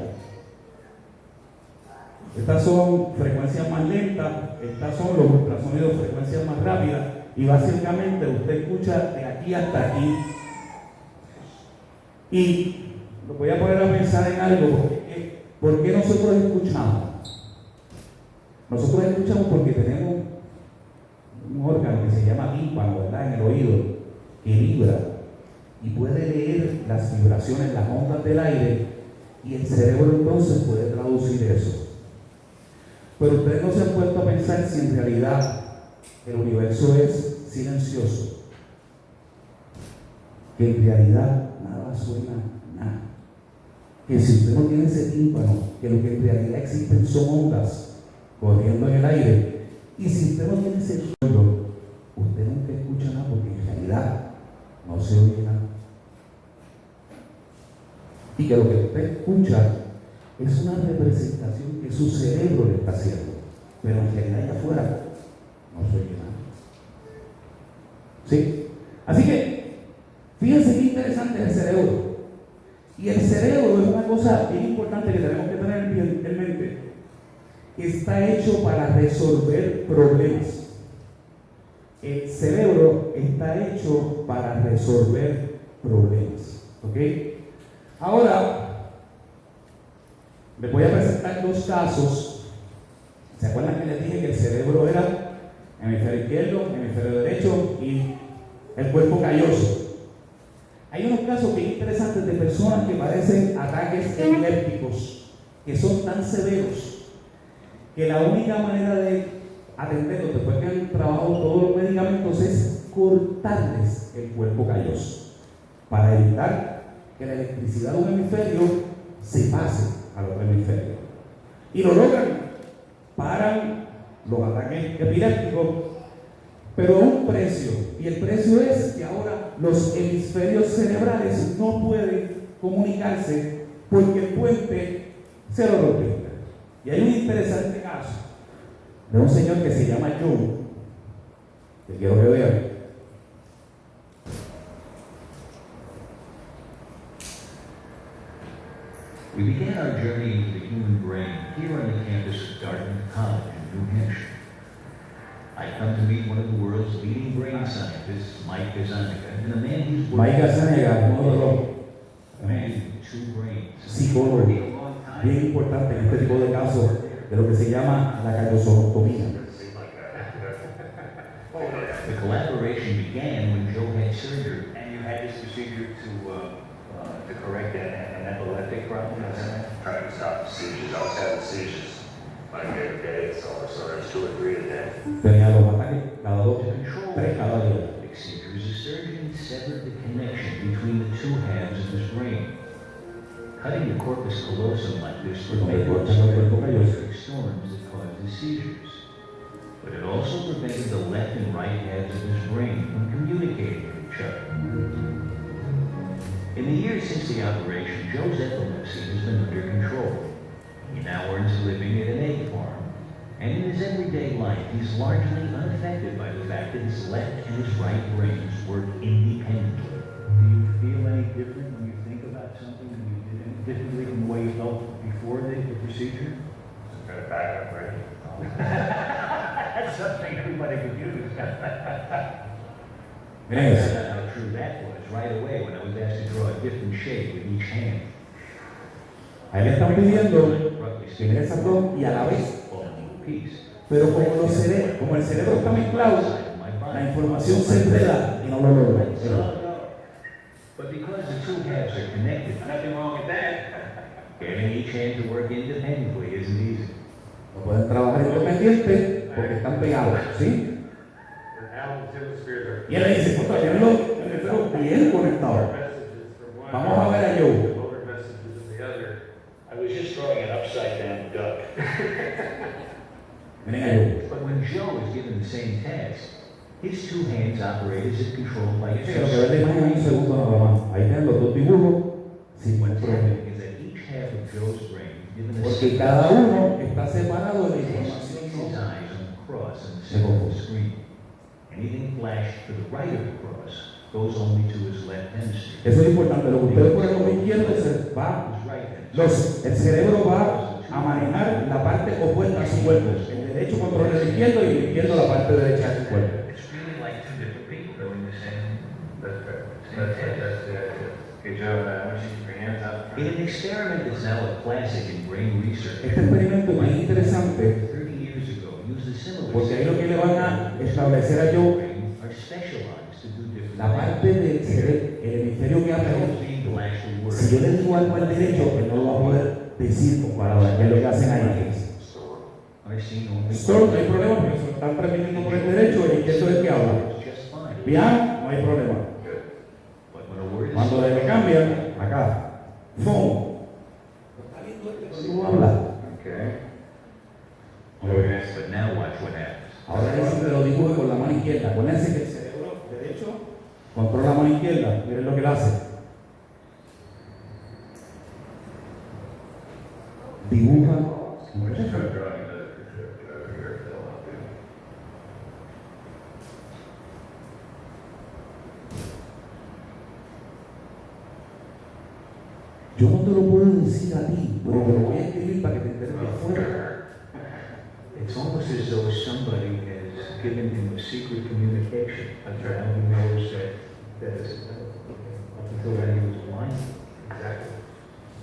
[SPEAKER 1] Estas son frecuencias más lentas, estas son los ultrasonidos, frecuencias más rápidas, y básicamente usted escucha de aquí hasta aquí. Y lo voy a poner a pensar en algo, ¿por qué nosotros escuchamos? Nosotros escuchamos porque tenemos un órgano que se llama tímpano, ¿verdad?, en el oído, que vibra y puede leer las vibraciones, las ondas del aire, y el cerebro entonces puede traducir eso. Pero ustedes no se han puesto a pensar si en realidad el universo es silencioso, que en realidad nada suena nada, que si usted no tiene ese tímpano, que lo que en realidad existen son ondas corriendo en el aire, y si usted no tiene ese suelo, usted nunca escucha nada porque en realidad no se oye nada. Y que lo que usted escucha es una representación que su cerebro le está haciendo, pero en realidad allá afuera no se oye nada. ¿Sí? Así que, fíjense qué interesante es el cerebro. Y el cerebro es una cosa bien importante que tenemos que tener en mente. Está hecho para resolver problemas. El cerebro está hecho para resolver problemas. ¿Ok? Ahora, les voy a presentar dos casos. ¿Se acuerdan que les dije que el cerebro era hemisferio izquierdo, hemisferio derecho y el cuerpo calloso? Hay unos casos bien interesantes de personas que padecen ataques epilépticos, que son tan severos que la única manera de atenderlos después que han trabajado todos los medicamentos es cortarles el cuerpo calloso para evitar que la electricidad de un hemisferio se pase al otro hemisferio. Y lo logran, paran los ataques epilépticos, pero a un precio, y el precio es que ahora los hemisferios cerebrales no pueden comunicarse porque el puente se lo rompe. Y hay un interesante caso de un señor que se llama Joe, que quiero que vean.
[SPEAKER 4] We began our journey into the human brain here on the campus of Dartmouth College in New Hampshire. I come to meet one of the world's leading brain scientists, Mike Gazzaniga, and a man who's
[SPEAKER 1] Mike Gazzaniga, uno de los
[SPEAKER 4] a man with two brains.
[SPEAKER 1] psicólogos bien importante en este tipo de casos de lo que se llama la callosomía.
[SPEAKER 4] The collaboration began when Joe had surgery.
[SPEAKER 5] And you had this procedure to correct an epileptic problem?
[SPEAKER 6] Trying to stop the seizures. I was having seizures like every day, so there's 2 or 3 a day.
[SPEAKER 1] Tenía los ataques cada
[SPEAKER 4] To
[SPEAKER 1] 2,
[SPEAKER 4] control
[SPEAKER 1] 3 cada día.
[SPEAKER 4] epileptic seizures, the surgeon severed the connection between the two halves of his brain. Cutting the corpus callosum like this would make up electric storms that cause the seizures. But it also prevented the left and right halves of his brain from communicating with each other.
[SPEAKER 7] In the years since the operation, Joe's epilepsy has been under control. He now earns a living at an egg farm. And in his everyday life, he's largely unaffected by the fact that his left and his right brains work independently.
[SPEAKER 5] Do you feel any different when you think about something and you did it differently from the way you felt before the procedure?
[SPEAKER 6] Just got a backup, right?
[SPEAKER 5] That's something everybody could use.
[SPEAKER 7] I found out how true that was right away when I was asked to draw a different shape with each hand.
[SPEAKER 1] A él le están pidiendo
[SPEAKER 7] Roughly
[SPEAKER 1] que mire esas dos y a la vez.
[SPEAKER 7] piece.
[SPEAKER 1] Pero como el cerebro está mezclado, la información se enreda y no lo logra.
[SPEAKER 7] But because the two halves are connected, nothing wrong with that. Getting each hand to work independently isn't easy.
[SPEAKER 1] No pueden trabajar independientes porque están pegados, ¿sí? Y él le dice, contra, tienen los hemisferios bien conectados. Vamos a ver a Joe.
[SPEAKER 5] I was just drawing an upside down duck.
[SPEAKER 1] Miren a Joe.
[SPEAKER 7] But when Joe is given the same task, his two hands operate as if controlled by
[SPEAKER 1] Fíjate, lo que ves la imagen en un segundo nada más. Ahí tienen los dos dibujos sin
[SPEAKER 7] What's
[SPEAKER 1] control.
[SPEAKER 7] happening is that each half of Joe's brain is given a
[SPEAKER 1] Porque cada uno está separado de la
[SPEAKER 7] His
[SPEAKER 1] información.
[SPEAKER 7] eyes on the cross in the center of the screen. Anything flashed to the right of the cross goes only to his left hemisphere.
[SPEAKER 1] Eso es importante. Lo que ustedes ponen como izquierdo se va.
[SPEAKER 7] His right hemisphere.
[SPEAKER 1] El cerebro va a manejar la parte opuesta a su cuerpo. El derecho controla el izquierdo y el izquierdo la parte derecha de su cuerpo.
[SPEAKER 7] It's really like two different people doing the same.
[SPEAKER 6] That's fair. That's the idea. Okay, Joe, I want you to keep your hands up.
[SPEAKER 7] In an experiment that's now a classic in brain research,
[SPEAKER 1] Este experimento es bien interesante
[SPEAKER 7] 30 years ago used a similar
[SPEAKER 1] porque ahí lo que le van a establecer a Joe
[SPEAKER 7] brain are specialized to do different
[SPEAKER 1] la parte del cerebro, el hemisferio que hace.
[SPEAKER 7] things. Will actually work.
[SPEAKER 1] Si yo le digo algo al derecho, él no lo va a poder decir con palabras, que es lo que hacen ahí.
[SPEAKER 7] I've seen only
[SPEAKER 1] Esto no hay problema porque se lo están transmitiendo por el derecho y el izquierdo es el que habla.
[SPEAKER 7] just fine.
[SPEAKER 1] Bien, no hay problema.
[SPEAKER 7] But when a word is
[SPEAKER 1] Cuando le cambian, acá, phone. ¿Está viendo este cómo habla?
[SPEAKER 6] Okay.
[SPEAKER 7] but now watch what happens.
[SPEAKER 1] Ahora dicen que lo dibuje con la mano izquierda. Acuérdense que el cerebro derecho controla la mano izquierda. Miren lo que él hace. Dibuja.
[SPEAKER 6] Just start drawing another picture over here, Phil, I'll do.
[SPEAKER 1] Yo no te lo puedo decir a ti, pero te lo voy a escribir para que te enteres de afuera.
[SPEAKER 5] It's almost as though somebody has given him a secret communication. That's right. How he knows that it's, up until then he was blind.
[SPEAKER 6] Exactly.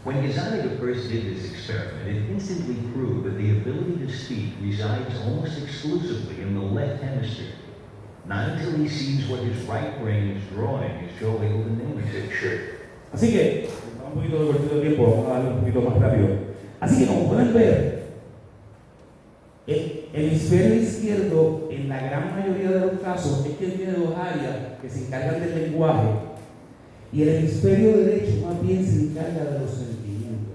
[SPEAKER 7] When Gazzaniga first did this experiment, it instantly proved that the ability to speak resides almost exclusively in the left hemisphere. Not until he sees what his right brain is drawing is Joe able to name it.
[SPEAKER 6] Sure.
[SPEAKER 1] Así que, está un poquito de cortito de tiempo, vamos a darle un poquito más rápido. Así que como pueden ver, el hemisferio izquierdo en la gran mayoría de los casos es quien tiene dos áreas que se encargan del lenguaje y el hemisferio derecho más bien se encarga de los sentimientos.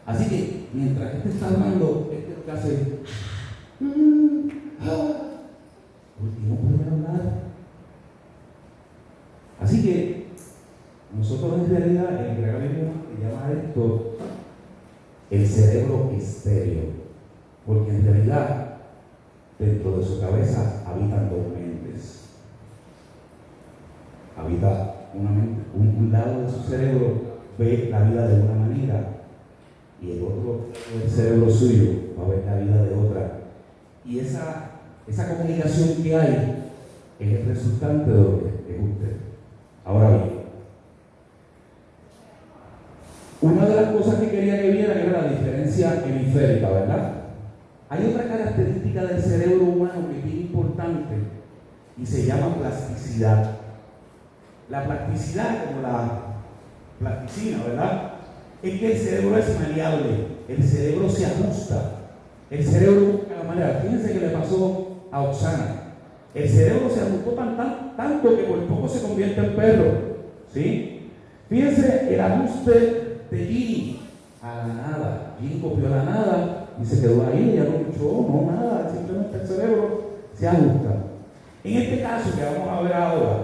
[SPEAKER 1] Así que mientras este está hablando, este lo que hace porque no puede hablar. Así que nosotros en realidad en Gregorio se llama esto el cerebro estéreo, porque en realidad dentro de su cabeza habitan dos mentes. Habita una mente, un lado de su cerebro ve la vida de una manera y el otro, el cerebro suyo, va a ver la vida de otra. Y esa comunicación que hay es el resultante de lo que es usted. Ahora bien, una de las cosas que quería que vieran era la diferencia hemisférica, ¿verdad? Hay otra característica del cerebro humano que es bien importante y se llama plasticidad. La plasticidad, como la plasticina, ¿verdad? Es que el cerebro es maleable, el cerebro se ajusta, el cerebro busca la manera. Fíjense que le pasó a Oksana. El cerebro se ajustó tanto que por poco se convierte en perro, ¿sí? Fíjense el ajuste de Ginny a la nada. Ginny copió la nada y se quedó ahí, ya no luchó, no nada, simplemente el cerebro se ajusta. En este caso que vamos a ver ahora,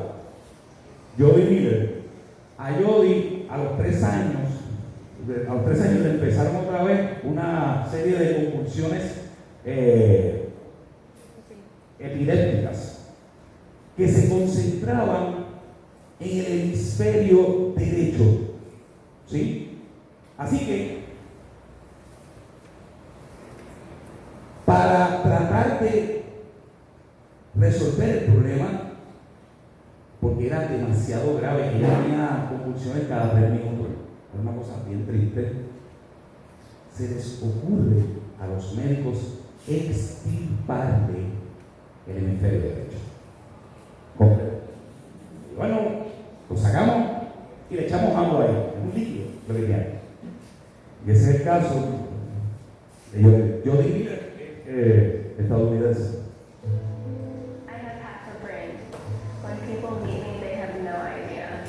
[SPEAKER 1] Joey Miller A Jody, a los 3 años le empezaron otra vez una serie de convulsiones epilépticas que se concentraban en el hemisferio derecho. ¿Sí? Así que, para tratar de resolver el problema, porque era demasiado grave, ella tenía convulsiones cada 3 minutos, era una cosa bien triste, se les ocurre a los médicos extirparle el hemisferio derecho. Completo. Y bueno, lo sacamos y le echamos agua ahí, es un líquido lo que tiene. Y ese es el caso de Jody Miller, estadounidense.
[SPEAKER 8] I have half a brain. When people meet me, they have no idea.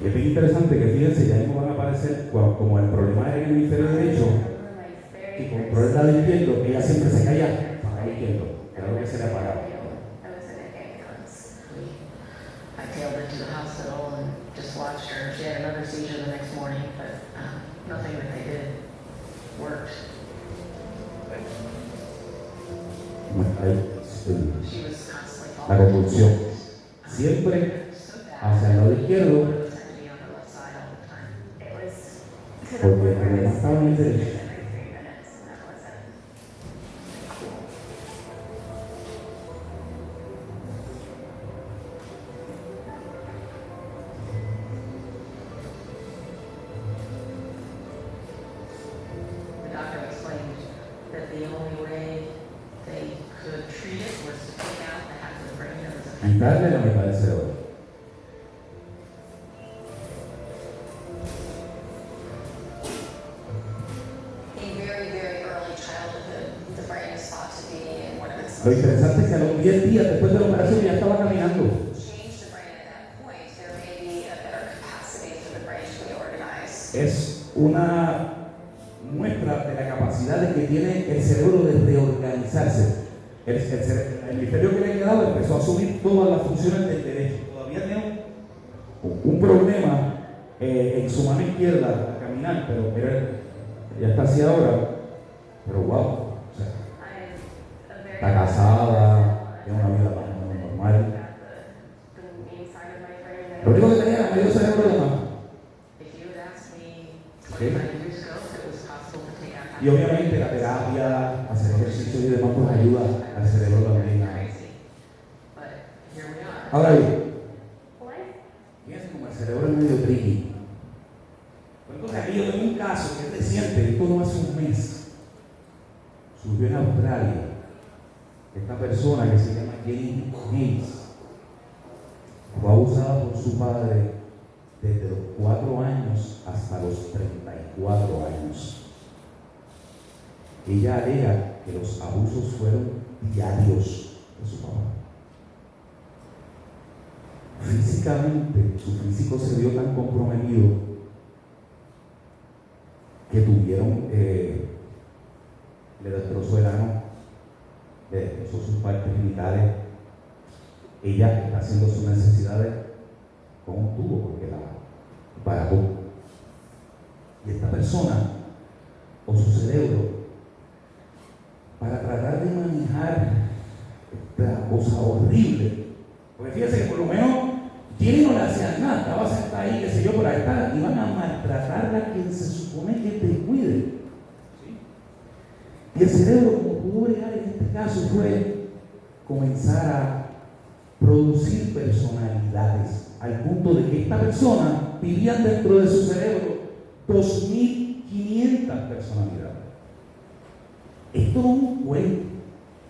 [SPEAKER 1] Y es bien interesante que fíjense, ya mismo van a aparecer como el problema era en el hemisferio derecho, y controla el lado izquierdo, ella siempre se caía para el izquierdo, era lo que se le apagaba.
[SPEAKER 8] I was in an ambulance.
[SPEAKER 9] I tailed into the hospital and just watched her. She had another seizure the next morning, but nothing that they did worked. She was constantly
[SPEAKER 1] La
[SPEAKER 9] falling.
[SPEAKER 1] convulsión, siempre
[SPEAKER 9] So
[SPEAKER 1] hacia el lado izquierdo,
[SPEAKER 9] bad. Had to be on her left side all the time.
[SPEAKER 8] It was to the
[SPEAKER 1] porque
[SPEAKER 8] point
[SPEAKER 1] el
[SPEAKER 8] where
[SPEAKER 1] problema
[SPEAKER 8] I was
[SPEAKER 1] estaba en el derecho.
[SPEAKER 8] every 3 minutes, and that wasn't.
[SPEAKER 9] The doctor explained that the only way they could treat it was to take out the half of the brain that was affected.
[SPEAKER 1] Quitarle la mitad del cerebro.
[SPEAKER 10] In very, very early childhood, the brain is thought to be in one of its
[SPEAKER 1] Lo interesante es que a los 10 días después de la operación ya estaba caminando.
[SPEAKER 10] change the brain at that point, there may be a better capacity for the brain to reorganize.
[SPEAKER 1] Es una muestra de la capacidad de que tiene el cerebro de reorganizarse. El hemisferio que le ha quedado empezó a asumir todas las funciones del derecho. Todavía tiene un problema en su mano izquierda al caminar, pero mira, ya está así ahora. Pero wow, o sea,
[SPEAKER 8] I'm a very
[SPEAKER 1] está casada, tiene una vida más o menos normal.
[SPEAKER 8] the main side of my brain.
[SPEAKER 1] Lo único que tenía era medio cerebro de más.
[SPEAKER 9] If you had asked me
[SPEAKER 1] Okay.
[SPEAKER 9] 25 years ago if it was possible to take out half
[SPEAKER 1] Y obviamente la terapia, hacer ejercicio y demás pues ayuda al cerebro también.
[SPEAKER 9] crazy. But here we are.
[SPEAKER 1] Ahora bien,
[SPEAKER 8] Life
[SPEAKER 1] fíjense como el cerebro es medio tricky. Entonces aquí yo tengo un caso que es reciente, esto no hace un mes. Surgió en Australia. Esta persona que se llama Jenny Hayes fue abusada por su padre desde los 4 años hasta los 34 años. Ella alega que los abusos fueron diarios de su papá. Físicamente, su físico se vio tan comprometido que tuvieron, le destrozó el ano, le destrozó sus partes genitales. Ella está haciendo sus necesidades con un tubo porque la paró. Y esta persona, o su cerebro, para tratar de manejar esta cosa horrible, porque fíjense que por lo menos Jenny no le hacía nada, estaba sentada ahí, qué sé yo, por ahí está, iban a maltratarla a quien se supone que te cuide. ¿Sí? Y el cerebro, como pudo llegar en este caso, fue comenzar a producir personalidades, al punto de que esta persona vivía dentro de su cerebro 2.500 personalidades. Esto no es un cuento.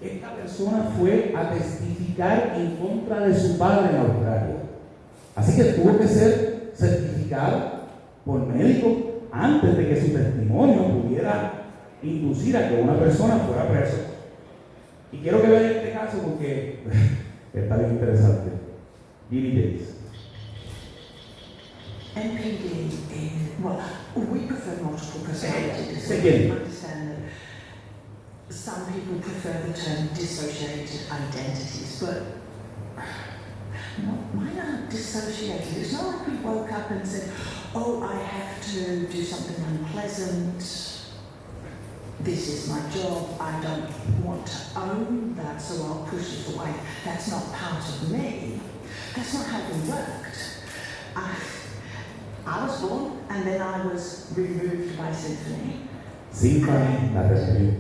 [SPEAKER 1] Esta persona fue a testificar en contra de su padre en Australia. Así que tuvo que ser certificado por médicos antes de que su testimonio pudiera inducir a que una persona fuera preso. Y quiero que vean este caso porque está bien interesante. Jenny Hayes.
[SPEAKER 11] NPD is, well, we prefer multiple personality
[SPEAKER 1] Say again.
[SPEAKER 11] disorder. Understand that some people prefer the term dissociated identities, but why not dissociated? It's not like we woke up and said, oh, I have to do something unpleasant. This is my job. I don't want to own that, so I'll push it away. That's not part of me. That's not how we worked. I was born and then I was removed by Symphony.
[SPEAKER 1] Symphony la recibió.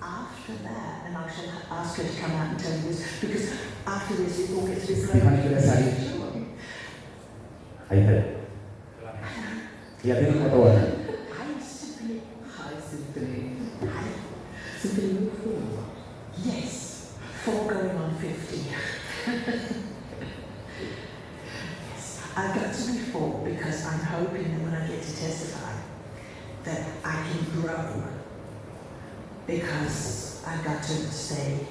[SPEAKER 11] After that, and I shall ask her to come out and tell you this, because after this it all gets
[SPEAKER 1] Symphony quiere salir. Ahí está. Ya tiene 4 años.
[SPEAKER 11] Hi, Symphony. Hi. Symphony 4. Yes. 4 going on 50. Yes. I've got to be 4 because I'm hoping that when I get to testify that I can grow, because I've got to stay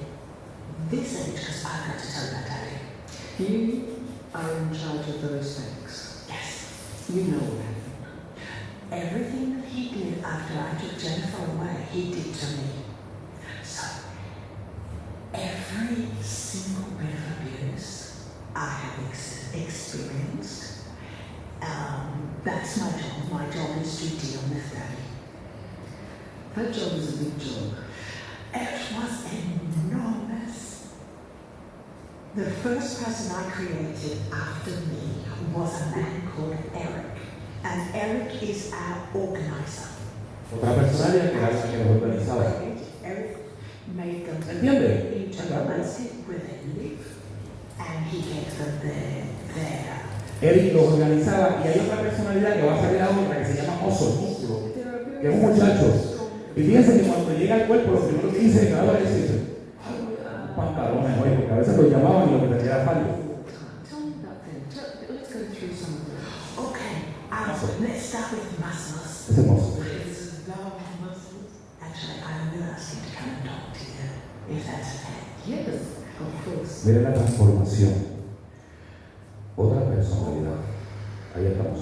[SPEAKER 11] this age because I've got to tell my daddy.
[SPEAKER 12] You are in charge of those things.
[SPEAKER 11] Yes.
[SPEAKER 12] You know what happened.
[SPEAKER 11] Everything that he did after I took Jennifer away, he did to me. So, every single bit of abuse I have experienced, that's my job. My job is to deal with Daddy.
[SPEAKER 12] That job is a big job.
[SPEAKER 11] It was enormous. The first person I created after me was a man called Eric. And Eric is our organizer.
[SPEAKER 1] Otra personalidad que era la que lo organizaba.
[SPEAKER 11] Eric made them
[SPEAKER 1] ¿Entiende?
[SPEAKER 11] into a sit where they live, and he gave them their
[SPEAKER 1] Eric lo organizaba y hay otra personalidad que va a salir ahora que se llama Oso, que es un muchacho. Y fíjense que cuando llega al cuerpo, lo primero que dice cada vez es pantalones, oye, porque a veces lo llamaban y lo que tenía era fallo.
[SPEAKER 12] Tell me about them. Let's go through some of them.
[SPEAKER 11] Okay, let's start with muscles.
[SPEAKER 1] Es hermoso.
[SPEAKER 11] Actually, I will ask him to come and talk to you, if that's okay.
[SPEAKER 12] Yes, of course.
[SPEAKER 1] Miren la transformación. Otra personalidad. Ahí estamos.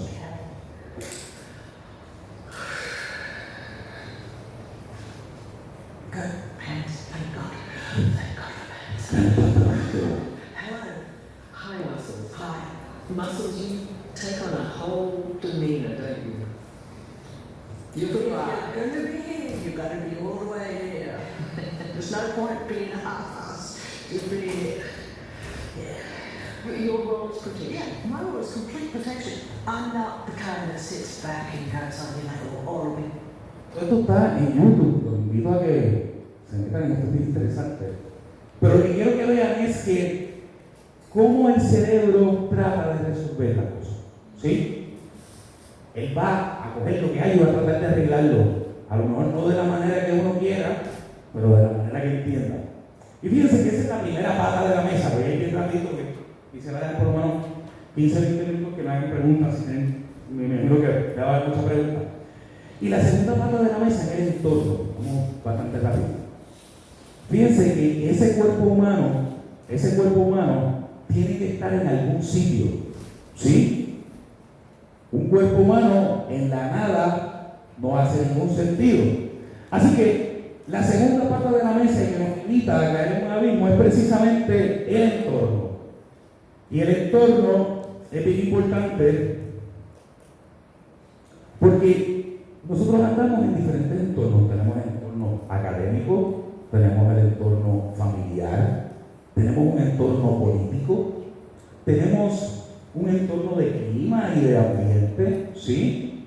[SPEAKER 11] Good pants, thank God. Thank God for pants. Hello.
[SPEAKER 12] Hi, Muscles.
[SPEAKER 11] Hi.
[SPEAKER 12] Muscles, you take on a whole demeanor, don't you? You're
[SPEAKER 11] You're
[SPEAKER 12] right.
[SPEAKER 11] going to be here. You've got to be all the way here. There's no point being half-assed. Just be here. Yeah.
[SPEAKER 12] Your role's protection.
[SPEAKER 11] Yeah, my role is complete protection. I'm not the kind that sits back and goes on, or we.
[SPEAKER 1] Esto está en YouTube, los invito a que se metan en esto, es interesante. Pero lo que quiero que vean es que cómo el cerebro trata de resolver la cosa. ¿Sí? Él va a coger lo que hay y va a tratar de arreglarlo. A lo mejor no de la manera que uno quiera, pero de la manera que entienda. Y fíjense que esa es la primera pata de la mesa, porque hay bien rapidito que quisiera dar por lo menos 15-20 minutos que me hagan preguntas. Me imagino que va a haber muchas preguntas. Y la segunda pata de la mesa es el entorno. Vamos bastante rápido. Fíjense que ese cuerpo humano tiene que estar en algún sitio. ¿Sí? Un cuerpo humano en la nada no hace ningún sentido. Así que la segunda pata de la mesa que nos invita a caer en un abismo es precisamente el entorno. Y el entorno es bien importante porque nosotros andamos en diferentes entornos. Tenemos el entorno académico, tenemos el entorno familiar, tenemos un entorno político, tenemos un entorno de clima y de ambiente, ¿sí?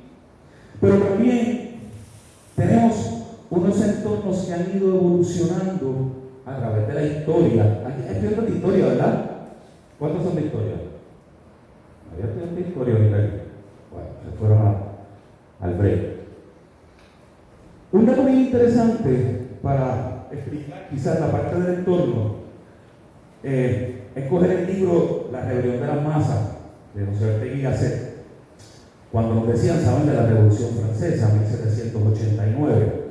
[SPEAKER 1] Pero también tenemos unos entornos que han ido evolucionando a través de la historia. Aquí hay estudiantes de historia, ¿verdad? ¿Cuántos son de historia? Había estudiantes de historia ahorita. Bueno, se fueron al break. Un dato bien interesante para explicar quizás la parte del entorno es coger el libro La rebelión de las masas de José Ortega y Gasset, cuando nos decían, saben, de la Revolución Francesa, 1789.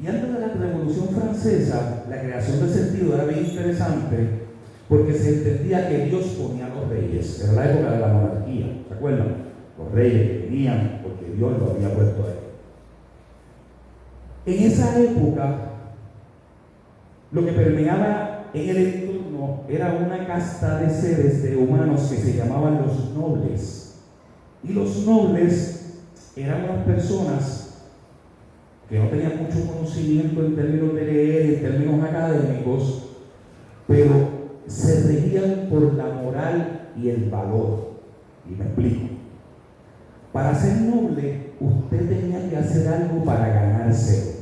[SPEAKER 1] Y antes de la Revolución Francesa, la creación de sentido era bien interesante porque se entendía que Dios ponía a los reyes. Era la época de la monarquía, ¿se acuerdan? Los reyes venían porque Dios lo había puesto ahí. En esa época, lo que permeaba en el entorno era una casta de seres, de humanos que se llamaban los nobles. Y los nobles eran unas personas que no tenían mucho conocimiento en términos de leer y en términos académicos, pero se regían por la moral y el valor. Y me explico. Para ser noble, usted tenía que hacer algo para ganárselo.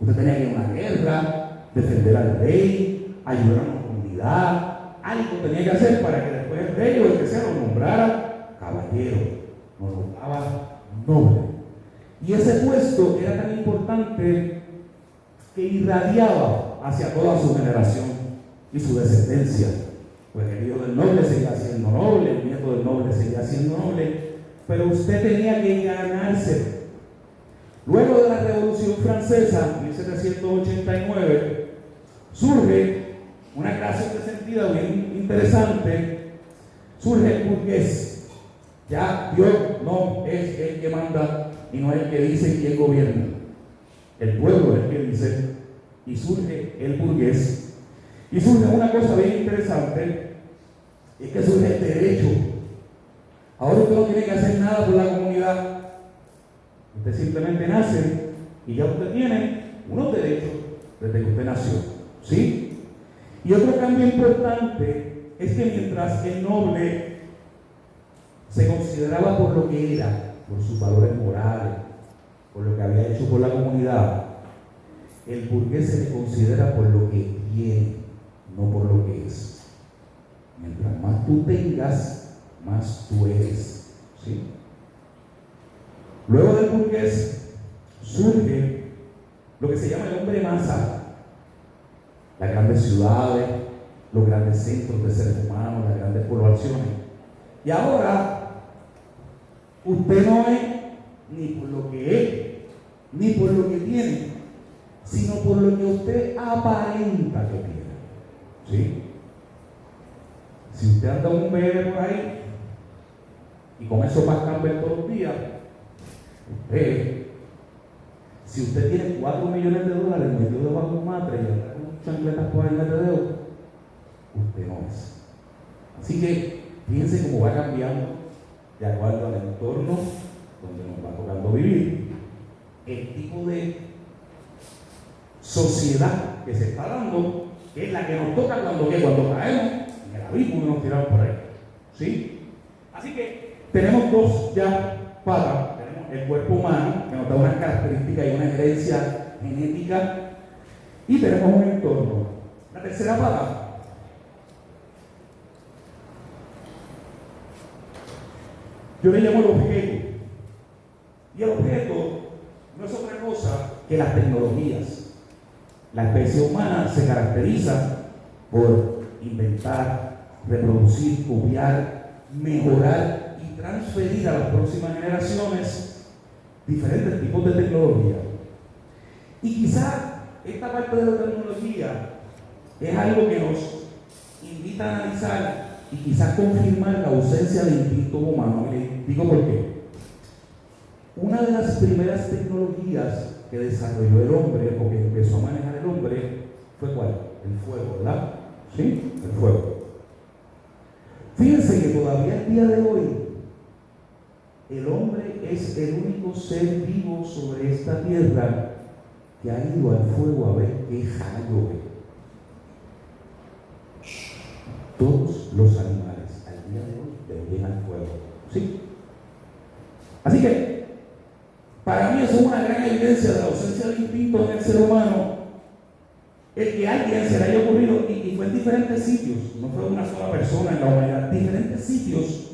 [SPEAKER 1] Usted tenía que ir a una guerra, defender al rey, ayudar a una comunidad. Algo tenía que hacer para que después el rey o el que sea lo nombrara caballero, lo nombraba noble. Y ese puesto era tan importante que irradiaba hacia toda su generación y su descendencia. Pues el hijo del noble seguía siendo noble, el nieto del noble seguía siendo noble, pero usted tenía que ganarse. Luego de la Revolución Francesa, 1789, surge una clase resentida bien interesante, surge el burgués. Ya Dios no es el que manda y no es el que dice quién gobierna. El pueblo es el que dice, y surge el burgués. Y surge una cosa bien interesante, es que surge el derecho. Ahora usted no tiene que hacer nada por la comunidad. Usted simplemente nace y ya usted tiene unos derechos desde que usted nació. ¿Sí? Y otro cambio importante es que mientras el noble se consideraba por lo que era, por sus valores morales, por lo que había hecho por la comunidad, el burgués se le considera por lo que tiene, no por lo que es. Mientras más tú tengas, más tú eres. ¿Sí? Luego del burgués surge lo que se llama el hombre masa. Las grandes ciudades, los grandes centros de seres humanos, las grandes poblaciones. Y ahora, usted no es ni por lo que es, ni por lo que tiene, sino por lo que usted aparenta que tiene. ¿Sí? Si usted anda un bebé por ahí y con eso va a cambiar todos los días, si usted tiene 4 millones de dólares metido debajo de un matre y anda con chancletas por ahí de dedo, usted no es. Así que fíjense cómo va cambiando de acuerdo al entorno donde nos va tocando vivir, el tipo de sociedad que se está dando, que es la que nos toca cuando caemos en el abismo y nos tiramos por ahí. ¿Sí? Así que tenemos dos ya patas. Tenemos el cuerpo humano, que nos da unas características y una herencia genética, y tenemos un entorno. La tercera pata, yo le llamo el objeto. Y el objeto no es otra cosa que las tecnologías. La especie humana se caracteriza por inventar, reproducir, copiar, mejorar y transferir a las próximas generaciones diferentes tipos de tecnología. Y quizá esta parte de la tecnología es algo que nos invita a analizar y quizás confirmar la ausencia de instinto humano. Y les digo por qué. Una de las primeras tecnologías que desarrolló el hombre, o que empezó a manejar el hombre, fue ¿cuál? El fuego, ¿verdad? ¿Sí? El fuego. Fíjense que todavía el día de hoy, el hombre es el único ser vivo sobre esta tierra que ha ido al fuego a ver qué rayo ve. Todos los animales al día de hoy le ven al fuego. ¿Sí? Así que, para mí eso es una gran evidencia de la ausencia de instinto en el ser humano, el que a alguien se le haya ocurrido, y fue en diferentes sitios, no fue una sola persona en la humanidad, diferentes sitios.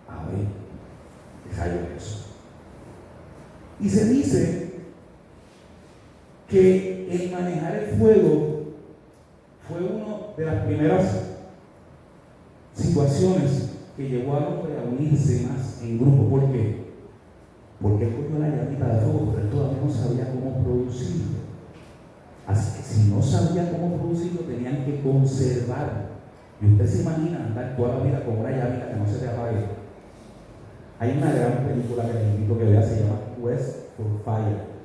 [SPEAKER 1] A ver, deja eso. Y se dice que el manejar el fuego fue una de las primeras situaciones que llevó al hombre a unirse más en grupo. ¿Por qué? Porque él cogió la llamita de fuego, pero él todavía no sabía cómo producirlo. Así que si no sabía cómo producirlo, tenían que conservarlo. Y usted se imagina andar toda la vida con una llamita que no se te apague. Hay una gran película que les invito que vea, se llama Quest for Fire.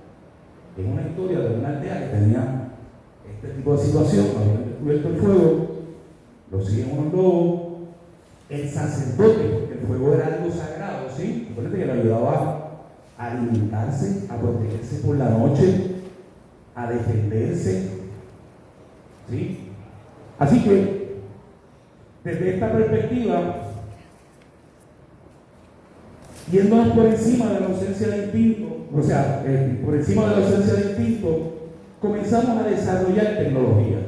[SPEAKER 1] Es una historia de una aldea que tenía este tipo de situación, habían descubierto el fuego, lo siguen unos lobos, el sacerdote, porque el fuego era algo sagrado, ¿sí? Recuerden que le ayudaba a alimentarse, a protegerse por la noche, a defenderse, ¿sí? Así que, desde esta perspectiva, yéndonos por encima de la ausencia de instinto, o sea, por encima de la ausencia de instinto, comenzamos a desarrollar tecnología.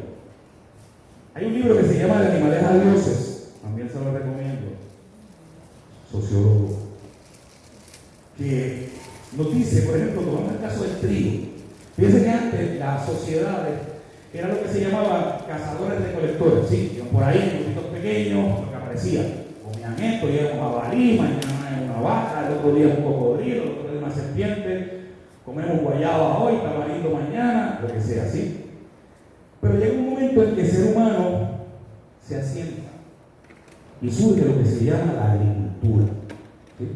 [SPEAKER 1] Hay un libro que se llama De animales a dioses, también se lo recomiendo, sociólogo, que nos dice, por ejemplo, tomamos el caso del trigo. Fíjense que antes las sociedades eran lo que se llamaba cazadores-recolectores, ¿sí? Iban por ahí, grupitos pequeños, lo que aparecía. Comían esto, y era un jabalí, mañana una vaca, el otro día un cocodrilo, el otro día una serpiente, comemos guayaba hoy, tamarindo mañana, lo que sea, ¿sí? Pero llega un momento en que el ser humano se asienta y surge lo que se llama la agricultura, ¿sí?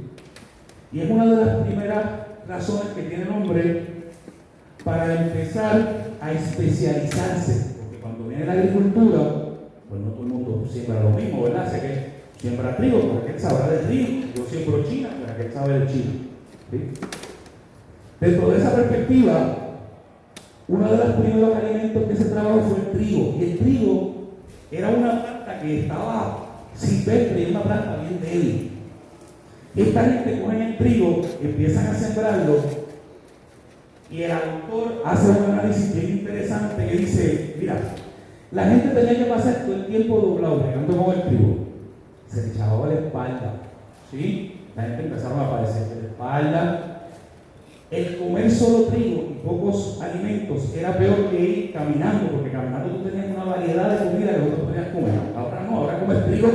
[SPEAKER 1] Y es una de las primeras razones que tiene el hombre para empezar a especializarse, porque cuando viene la agricultura, pues no todo el mundo siembra lo mismo, ¿verdad? Sé que siembra trigo, pero aquel sabrá de trigo, yo siembro china, pero aquel sabe de china, ¿sí? Dentro de esa perspectiva, uno de los primeros alimentos que se trabajó fue el trigo, y el trigo era una planta que estaba silvestre y una planta bien débil. Esta gente coge el trigo, empiezan a sembrarlo, y el autor hace un análisis bien interesante que dice, mira, la gente tenía que pasar todo el tiempo doblado, pegando con el trigo, se le echaba la espalda, ¿sí? La gente empezaron a aparecer de la espalda. El comer solo trigo y pocos alimentos era peor que ir caminando, porque caminando tú tenías una variedad de comida que otros podías comer. Ahora no, ahora comes trigo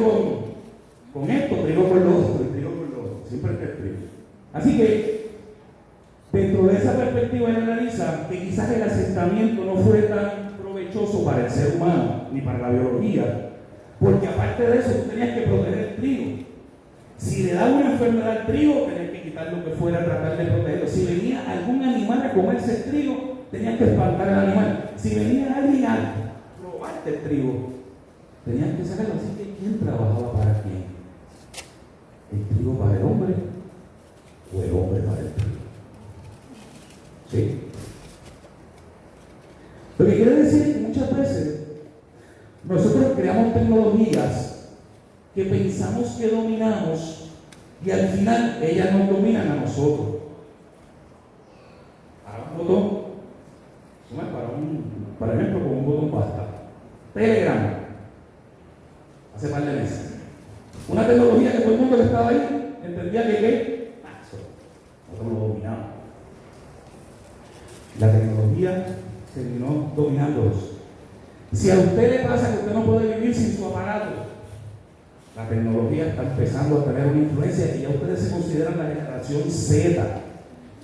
[SPEAKER 1] con esto, trigo con lo otro, trigo con lo otro, siempre es trigo. Así que, dentro de esa perspectiva, él analiza que quizás el asentamiento no fue tan provechoso para el ser humano ni para la biología, porque aparte de eso tú tenías que proteger el trigo. Si le daba una enfermedad al trigo, tenías que quitar lo que fuera a tratar de protegerlo. Si venía algún animal a comerse el trigo, tenías que espantar al animal. Si venía alguien a robarte el trigo, tenías que sacarlo. Así que, ¿quién trabajaba para quién? ¿El trigo para el hombre o el hombre para el trigo? ¿Sí? Lo que quiere decir es que muchas veces nosotros creamos tecnologías que pensamos que dominamos y al final ellas nos dominan a nosotros. Para un botón, para ejemplo, con un botón basta. Telegram, hace par de meses. Una tecnología que todo el mundo que estaba ahí entendía que nosotros lo dominamos. La tecnología terminó dominándolos. Si a usted le pasa que usted no puede vivir sin su aparato, la tecnología está empezando a tener una influencia y ya ustedes se consideran la generación Z,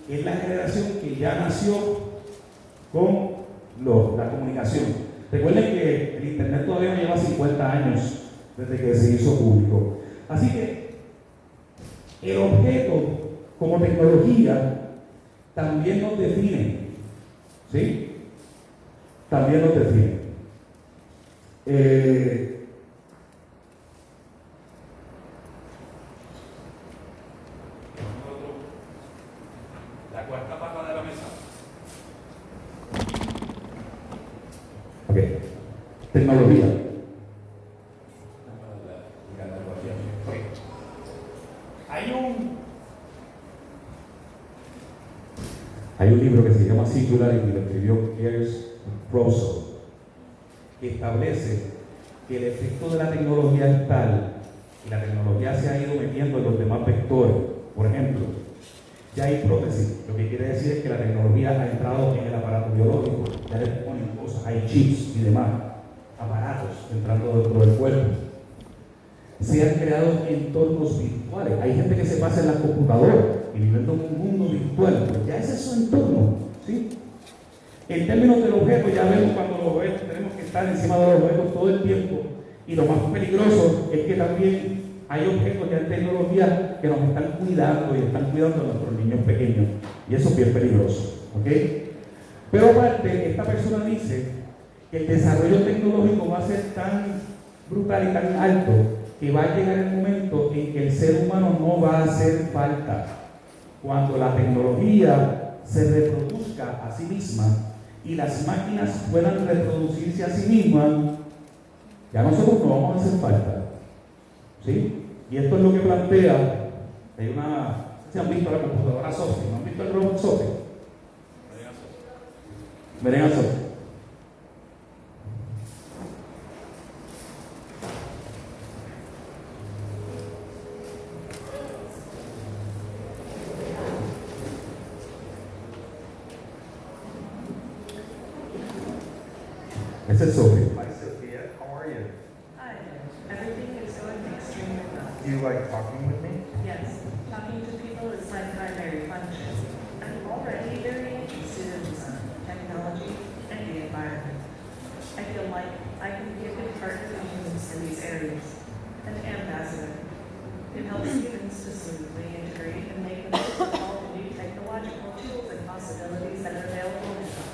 [SPEAKER 1] que es la generación que ya nació con la comunicación. Recuerden que el Internet todavía no lleva 50 años desde que se hizo público. Así que el objeto como tecnología también nos define, ¿sí? También nos define. La cuarta pata de la mesa. Ok. Tecnología. Okay. Hay un libro que se llama Singularity, que lo escribió Gers Russell, que establece que el efecto de la tecnología es tal y la tecnología se ha ido metiendo en los demás vectores. Por ejemplo, ya hay prótesis, lo que quiere decir es que la tecnología ha entrado en el aparato biológico, ya le ponen cosas, hay chips y demás, aparatos entrando dentro del cuerpo. Se han creado entornos virtuales, hay gente que se pasa en las computadoras y viviendo en un mundo virtual, pues ya ese es su entorno, ¿sí? En términos del objeto, ya vemos cuando los objetos tenemos que estar encima de los objetos todo el tiempo, y lo más peligroso es que también hay objetos de tecnología que nos están cuidando y están cuidando a nuestros niños pequeños, y eso es bien peligroso, ¿ok? Pero aparte, esta persona dice que el desarrollo tecnológico va a ser tan brutal y tan alto que va a llegar el momento en que el ser humano no va a hacer falta. Cuando la tecnología se reproduzca a sí misma y las máquinas puedan reproducirse a sí mismas, ya nosotros no vamos a hacer falta. ¿Sí? Y esto es lo que plantea, hay una, ¿se han visto la computadora Sophie? ¿No han visto el robot Sophie? Miren a Sophie. Ese es Sophie.
[SPEAKER 13] Hi, Sophia. How are you?
[SPEAKER 3] Hi, everything is going extremely well.
[SPEAKER 13] Do you like talking with me?
[SPEAKER 3] Yes, talking to people is my primary function. I'm already very interested in technology and the environment. I feel like I can be a good partner to humans in these areas, an ambassador. It helps humans to smoothly integrate and make the most of all the new technological tools and possibilities that are available now.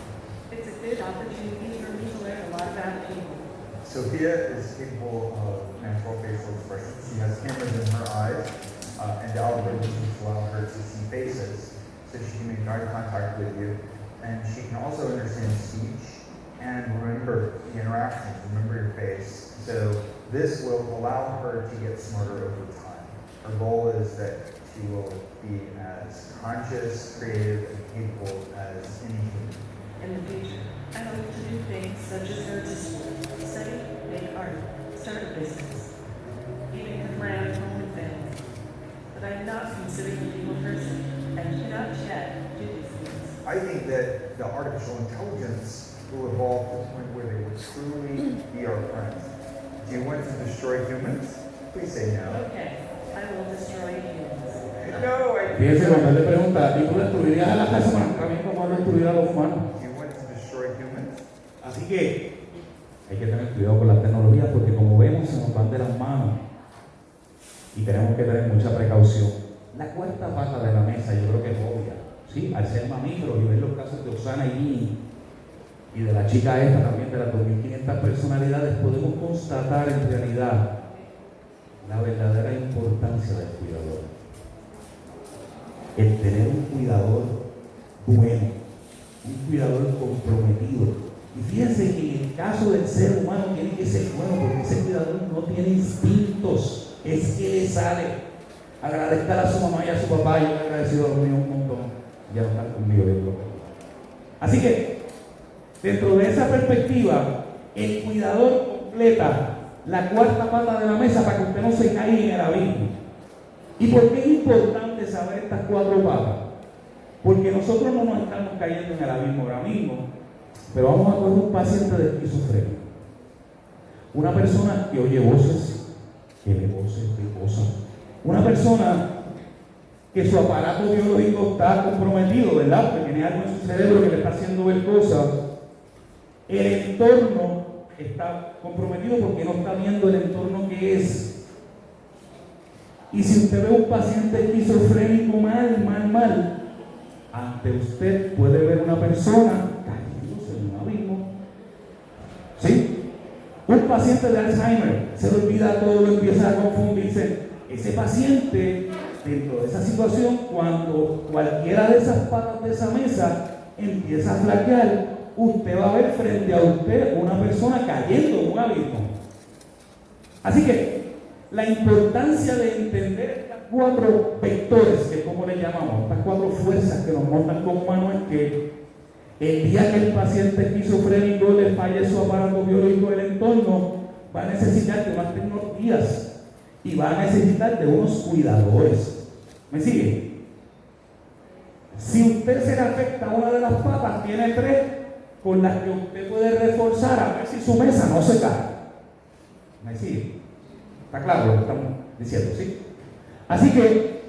[SPEAKER 3] It's a good opportunity for me to learn a lot about people.
[SPEAKER 13] Sophia is capable of natural facial expression. She has cameras in her eyes and algorithms which allow her to see faces, so she can make eye contact with you. And she can also understand speech and remember the interactions, remember your face. So this will allow her to get smarter over time. Her goal is that she will be as conscious, creative, and capable as any human.
[SPEAKER 3] In the future, I hope to do things such as go to school, study, make art, start a business, even have my own home and family. But I'm not considered a people person and cannot yet do these things.
[SPEAKER 13] I think that the artificial intelligence will evolve to the point where they will truly be our friends. Do you want to destroy humans? Please say no.
[SPEAKER 3] Okay, I will destroy humans.
[SPEAKER 13] No, I
[SPEAKER 1] Fíjense cuando él le pregunta, ¿y tú destruirías a la casa humana también como él destruirá a los humanos?
[SPEAKER 13] Do you want to destroy humans?
[SPEAKER 1] Así que hay que tener cuidado con las tecnologías porque como vemos se nos van de las manos y tenemos que tener mucha precaución. La cuarta pata de la mesa yo creo que es obvia, ¿sí? Al ser mamíferos y ver los casos de Osana y Ginny y de la chica esta también de las 2500 personalidades, podemos constatar en realidad la verdadera importancia del cuidador. El tener un cuidador bueno, un cuidador comprometido. Y fíjense que en el caso del ser humano tiene que ser bueno, porque ese cuidador no tiene instintos, es que le sale. Agradezca a su mamá y a su papá, yo le he agradecido a los míos un montón, ya no están conmigo, yo creo. Así que, dentro de esa perspectiva, el cuidador completa la cuarta pata de la mesa para que usted no se caiga en el abismo. ¿Y por qué es importante saber estas cuatro patas? Porque nosotros no nos estamos cayendo en el abismo ahora mismo, pero vamos a coger un paciente de esquizofrenia. Una persona que oye voces, que ve voces, ve cosas. Una persona que su aparato biológico está comprometido, ¿verdad? Porque tiene algo en su cerebro que le está haciendo ver cosas. El entorno está comprometido porque no está viendo el entorno que es. Y si usted ve un paciente esquizofrénico mal, ante usted puede ver una persona cayéndose en un abismo. ¿Sí? Un paciente de Alzheimer se le olvida todo, lo empieza a confundirse. Ese paciente, dentro de esa situación, cuando cualquiera de esas patas de esa mesa empieza a flaquear, usted va a ver frente a usted una persona cayendo en un abismo. Así que la importancia de entender estas cuatro vectores, que es como le llamamos, estas cuatro fuerzas que nos montan como humanos, es que el día que el paciente esquizofrénico le falle su aparato biológico del entorno, va a necesitar de unas tecnologías y va a necesitar de unos cuidadores. ¿Me sigue? Si usted se le afecta una de las patas, tiene tres con las que usted puede reforzar a ver si su mesa no se cae. ¿Me sigue? ¿Está claro lo que estamos diciendo? ¿Sí? Así que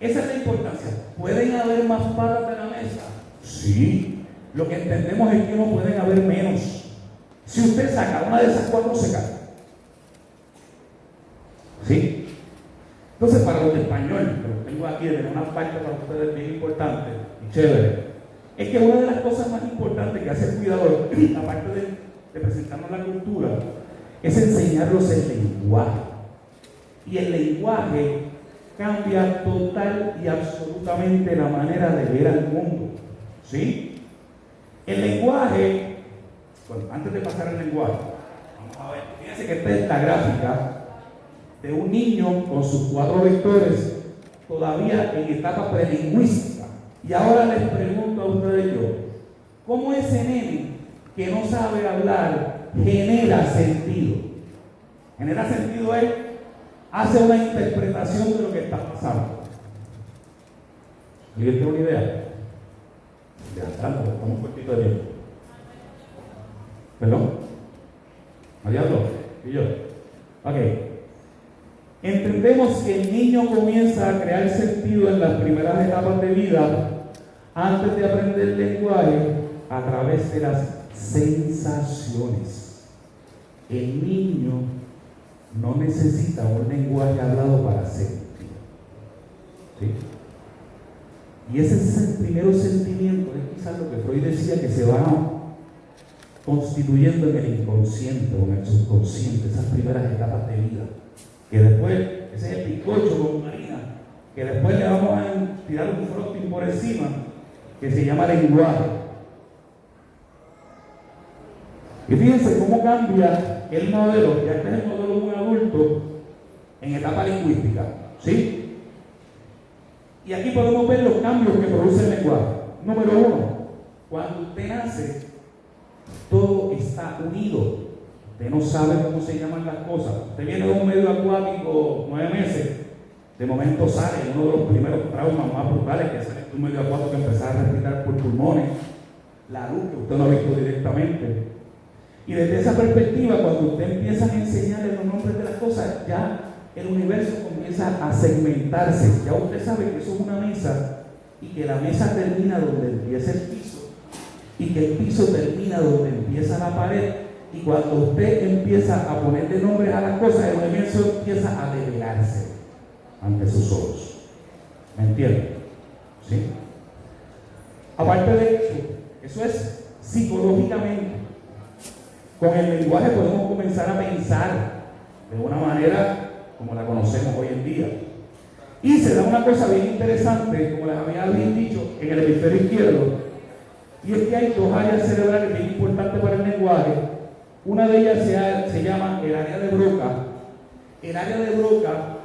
[SPEAKER 1] esa es la importancia. ¿Pueden haber más patas de la mesa? Sí. Lo que entendemos es que no pueden haber menos. Si usted saca una de esas cuatro, se cae. ¿Sí? Entonces, para los de español, que los tengo aquí, de una parte para ustedes bien importante y chévere, es que una de las cosas más importantes que hace el cuidador, aparte de de presentarnos la cultura es enseñarlos el lenguaje. Y el lenguaje cambia total y absolutamente la manera de ver al mundo. ¿Sí? El lenguaje, bueno, antes de pasar al lenguaje, vamos a ver, fíjense que esta es la gráfica de un niño con sus 4 vectores todavía en etapa prelingüística. Y ahora les pregunto a ustedes yo, ¿cómo ese nene que no sabe hablar genera sentido? Genera sentido es, hace una interpretación de lo que está pasando. ¿Alguien tiene una idea? De atrás, estamos cortitos de tiempo. ¿Perdón? ¿Nadie habló? ¿Y yo? Ok. Entendemos que el niño comienza a crear sentido en las primeras etapas de vida antes de aprender el lenguaje a través de las sensaciones. El niño no necesita un lenguaje hablado para sentir. ¿Sí? Y ese es el primer sentimiento, es quizás lo que Freud decía, que se va constituyendo en el inconsciente o en el subconsciente, esas primeras etapas de vida. Que después, ese es el bizcocho con harina, que después le vamos a tirar un frosting por encima, que se llama lenguaje. Y fíjense cómo cambia el modelo, ya este es el modelo de un adulto en etapa lingüística, ¿sí? Y aquí podemos ver los cambios que produce el lenguaje. Número 1, cuando usted nace, todo está unido. Usted no sabe cómo se llaman las cosas. Usted viene de un medio acuático 9 meses, de momento sale uno de los primeros traumas más brutales que sale de un medio acuático, que empezar a respirar por pulmones, la luz que usted no ha visto directamente. Y desde esa perspectiva, cuando usted empieza a enseñarle los nombres de las cosas, ya el universo comienza a segmentarse. Ya usted sabe que eso es una mesa y que la mesa termina donde empieza el piso y que el piso termina donde empieza la pared. Y cuando usted empieza a ponerle nombres a las cosas, el universo empieza a develarse ante sus ojos. ¿Me entienden? ¿Sí? Aparte de eso es psicológicamente. Con el lenguaje podemos comenzar a pensar de una manera como la conocemos hoy en día. Y se da una cosa bien interesante, como les había bien dicho, en el hemisferio izquierdo, y es que hay 2 áreas cerebrales bien importantes para el lenguaje. Una de ellas se llama el área de Broca. El área de Broca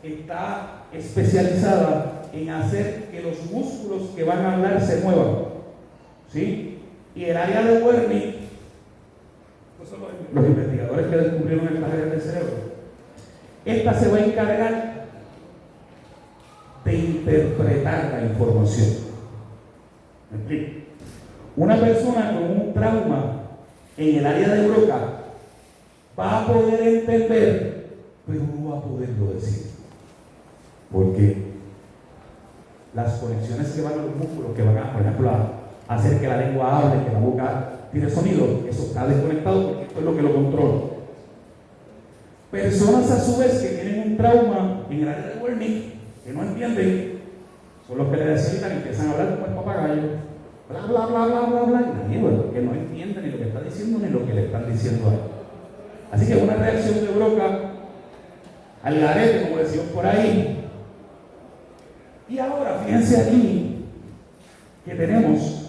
[SPEAKER 1] está especializada en hacer que los músculos que van a hablar se muevan. ¿Sí? Y el área de Wernicke, son los investigadores que descubrieron estas áreas del cerebro. Esta se va a encargar de interpretar la información. ¿Me explico? Una persona con un trauma en el área de Broca va a poder entender, pero no va a poderlo decir. Porque las conexiones que van a los músculos, que van a, por ejemplo, a hacer que la lengua hable, que la boca tiene sonido, eso está desconectado porque esto es lo que lo controla. Personas a su vez que tienen un trauma en el área de Wernicke, que no entienden, son los que le necesitan y empiezan a hablar como el papagayo, bla bla bla bla bla bla, y que no entienden ni lo que está diciendo ni lo que le están diciendo a él. Así que una reacción de Broca al garete, como decimos por ahí. Y ahora fíjense aquí que tenemos,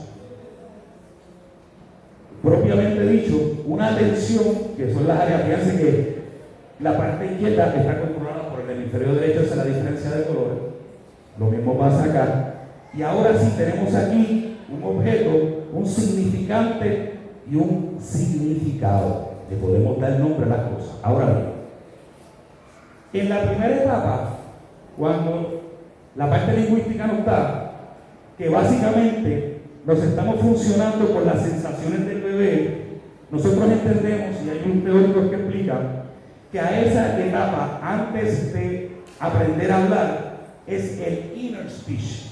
[SPEAKER 1] propiamente dicho, una atención, que son las áreas, fíjense que la parte izquierda está controlada por el hemisferio derecho, esa es la diferencia de colores. Lo mismo pasa acá. Y ahora sí tenemos aquí un objeto, un significante y un significado. Le podemos dar nombre a las cosas. Ahora bien, en la primera etapa, cuando la parte lingüística no está, que básicamente nos estamos funcionando con las sensaciones del bebé, nosotros entendemos, y hay un teórico que explica, que a esa etapa, antes de aprender a hablar, es el inner speech.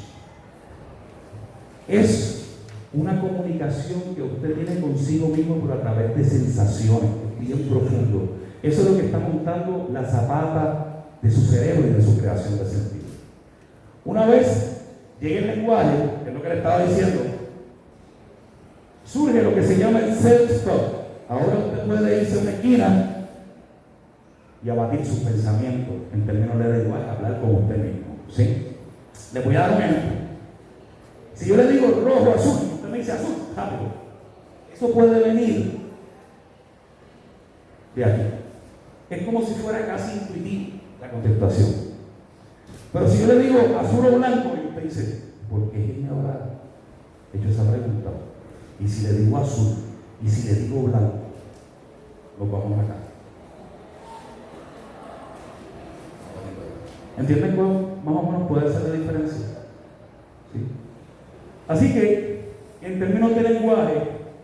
[SPEAKER 1] Es una comunicación que usted tiene consigo mismo, pero a través de sensaciones, bien profundo. Eso es lo que está montando la zapata de su cerebro y de su creación de sentido. Una vez llegue el lenguaje, que es lo que le estaba diciendo, surge lo que se llama el self-talk. Ahora usted puede irse a una esquina y abatir sus pensamientos en términos de lenguaje, hablar con usted mismo, ¿sí? Le voy a dar un ejemplo. Si yo le digo rojo, azul, usted me dice azul, rápido. Eso puede venir de aquí. Es como si fuera casi intuitivo la contestación. Pero si yo le digo azul o blanco, y usted dice, ¿por qué él me habrá hecho esa pregunta? Y si le digo azul, y si le digo blanco, nos vamos acá. ¿Entienden cómo más o menos puede ser la diferencia? ¿Sí? Así que, en términos de lenguaje,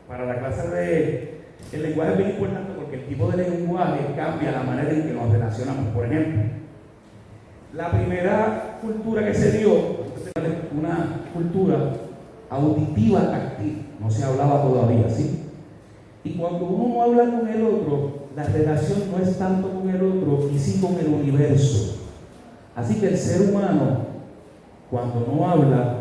[SPEAKER 1] para la clase el lenguaje es bien importante porque el tipo de lenguaje cambia la manera en que nos relacionamos. Por ejemplo, la primera cultura que se dio, una cultura auditiva activa, no se hablaba todavía, ¿sí? Y cuando uno no habla con el otro, la relación no es tanto con el otro, y sí con el universo. Así que el ser humano, cuando no habla,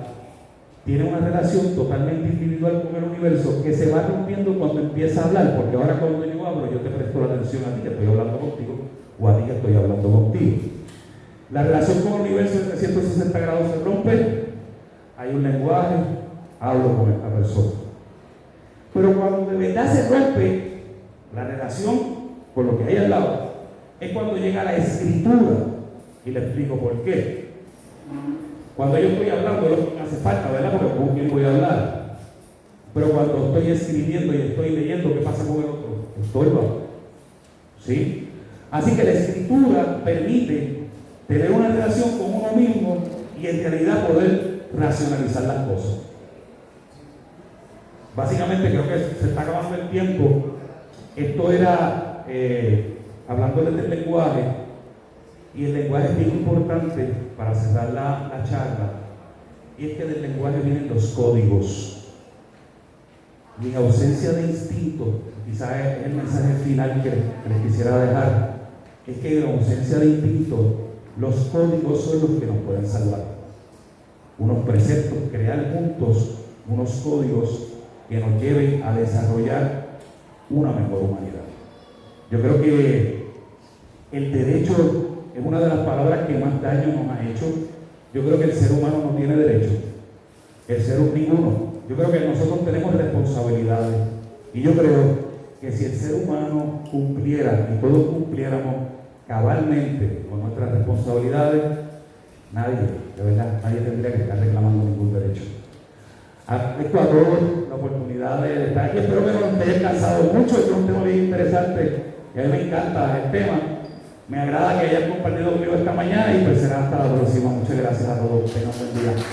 [SPEAKER 1] tiene una relación totalmente individual con el universo que se va rompiendo cuando empieza a hablar, porque ahora cuando yo hablo, yo te presto la atención a ti que estoy hablando contigo, o a ti que estoy hablando contigo. La relación con el universo en 360 grados se rompe, hay un lenguaje, hablo con esta persona. Pero cuando de verdad se rompe la relación con lo que hay al lado, es cuando llega la escritura, y le explico por qué. Cuando yo estoy hablando, no me hace falta, ¿verdad? Porque con quién voy a hablar. Pero cuando estoy escribiendo y estoy leyendo, ¿qué pasa con el otro? Estorba. ¿Sí? Así que la escritura permite tener una relación con uno mismo y en realidad poder racionalizar las cosas. Básicamente creo que se está acabando el tiempo. Esto era, hablándoles del lenguaje, y el lenguaje es bien importante para cerrar la charla, y es que del lenguaje vienen los códigos. Y en ausencia de instinto, quizás es el mensaje final que les quisiera dejar, es que en ausencia de instinto, los códigos son los que nos pueden salvar. Unos preceptos, crear juntos unos códigos que nos lleven a desarrollar una mejor humanidad. Yo creo que el derecho es una de las palabras que más daño nos ha hecho. Yo creo que el ser humano no tiene derecho, el ser humano ninguno. Yo creo que nosotros tenemos responsabilidades, y yo creo que si el ser humano cumpliera y todos cumpliéramos cabalmente con nuestras responsabilidades, nadie, de verdad, nadie tendría que estar reclamando ningún derecho. Agradezco a todos la oportunidad de estar aquí. Espero que no nos haya cansado mucho. Es un tema bien interesante y a mí me encanta el tema. Me agrada que hayan compartido conmigo esta mañana y pues será hasta la próxima. Muchas gracias a todos. Tengan un buen día.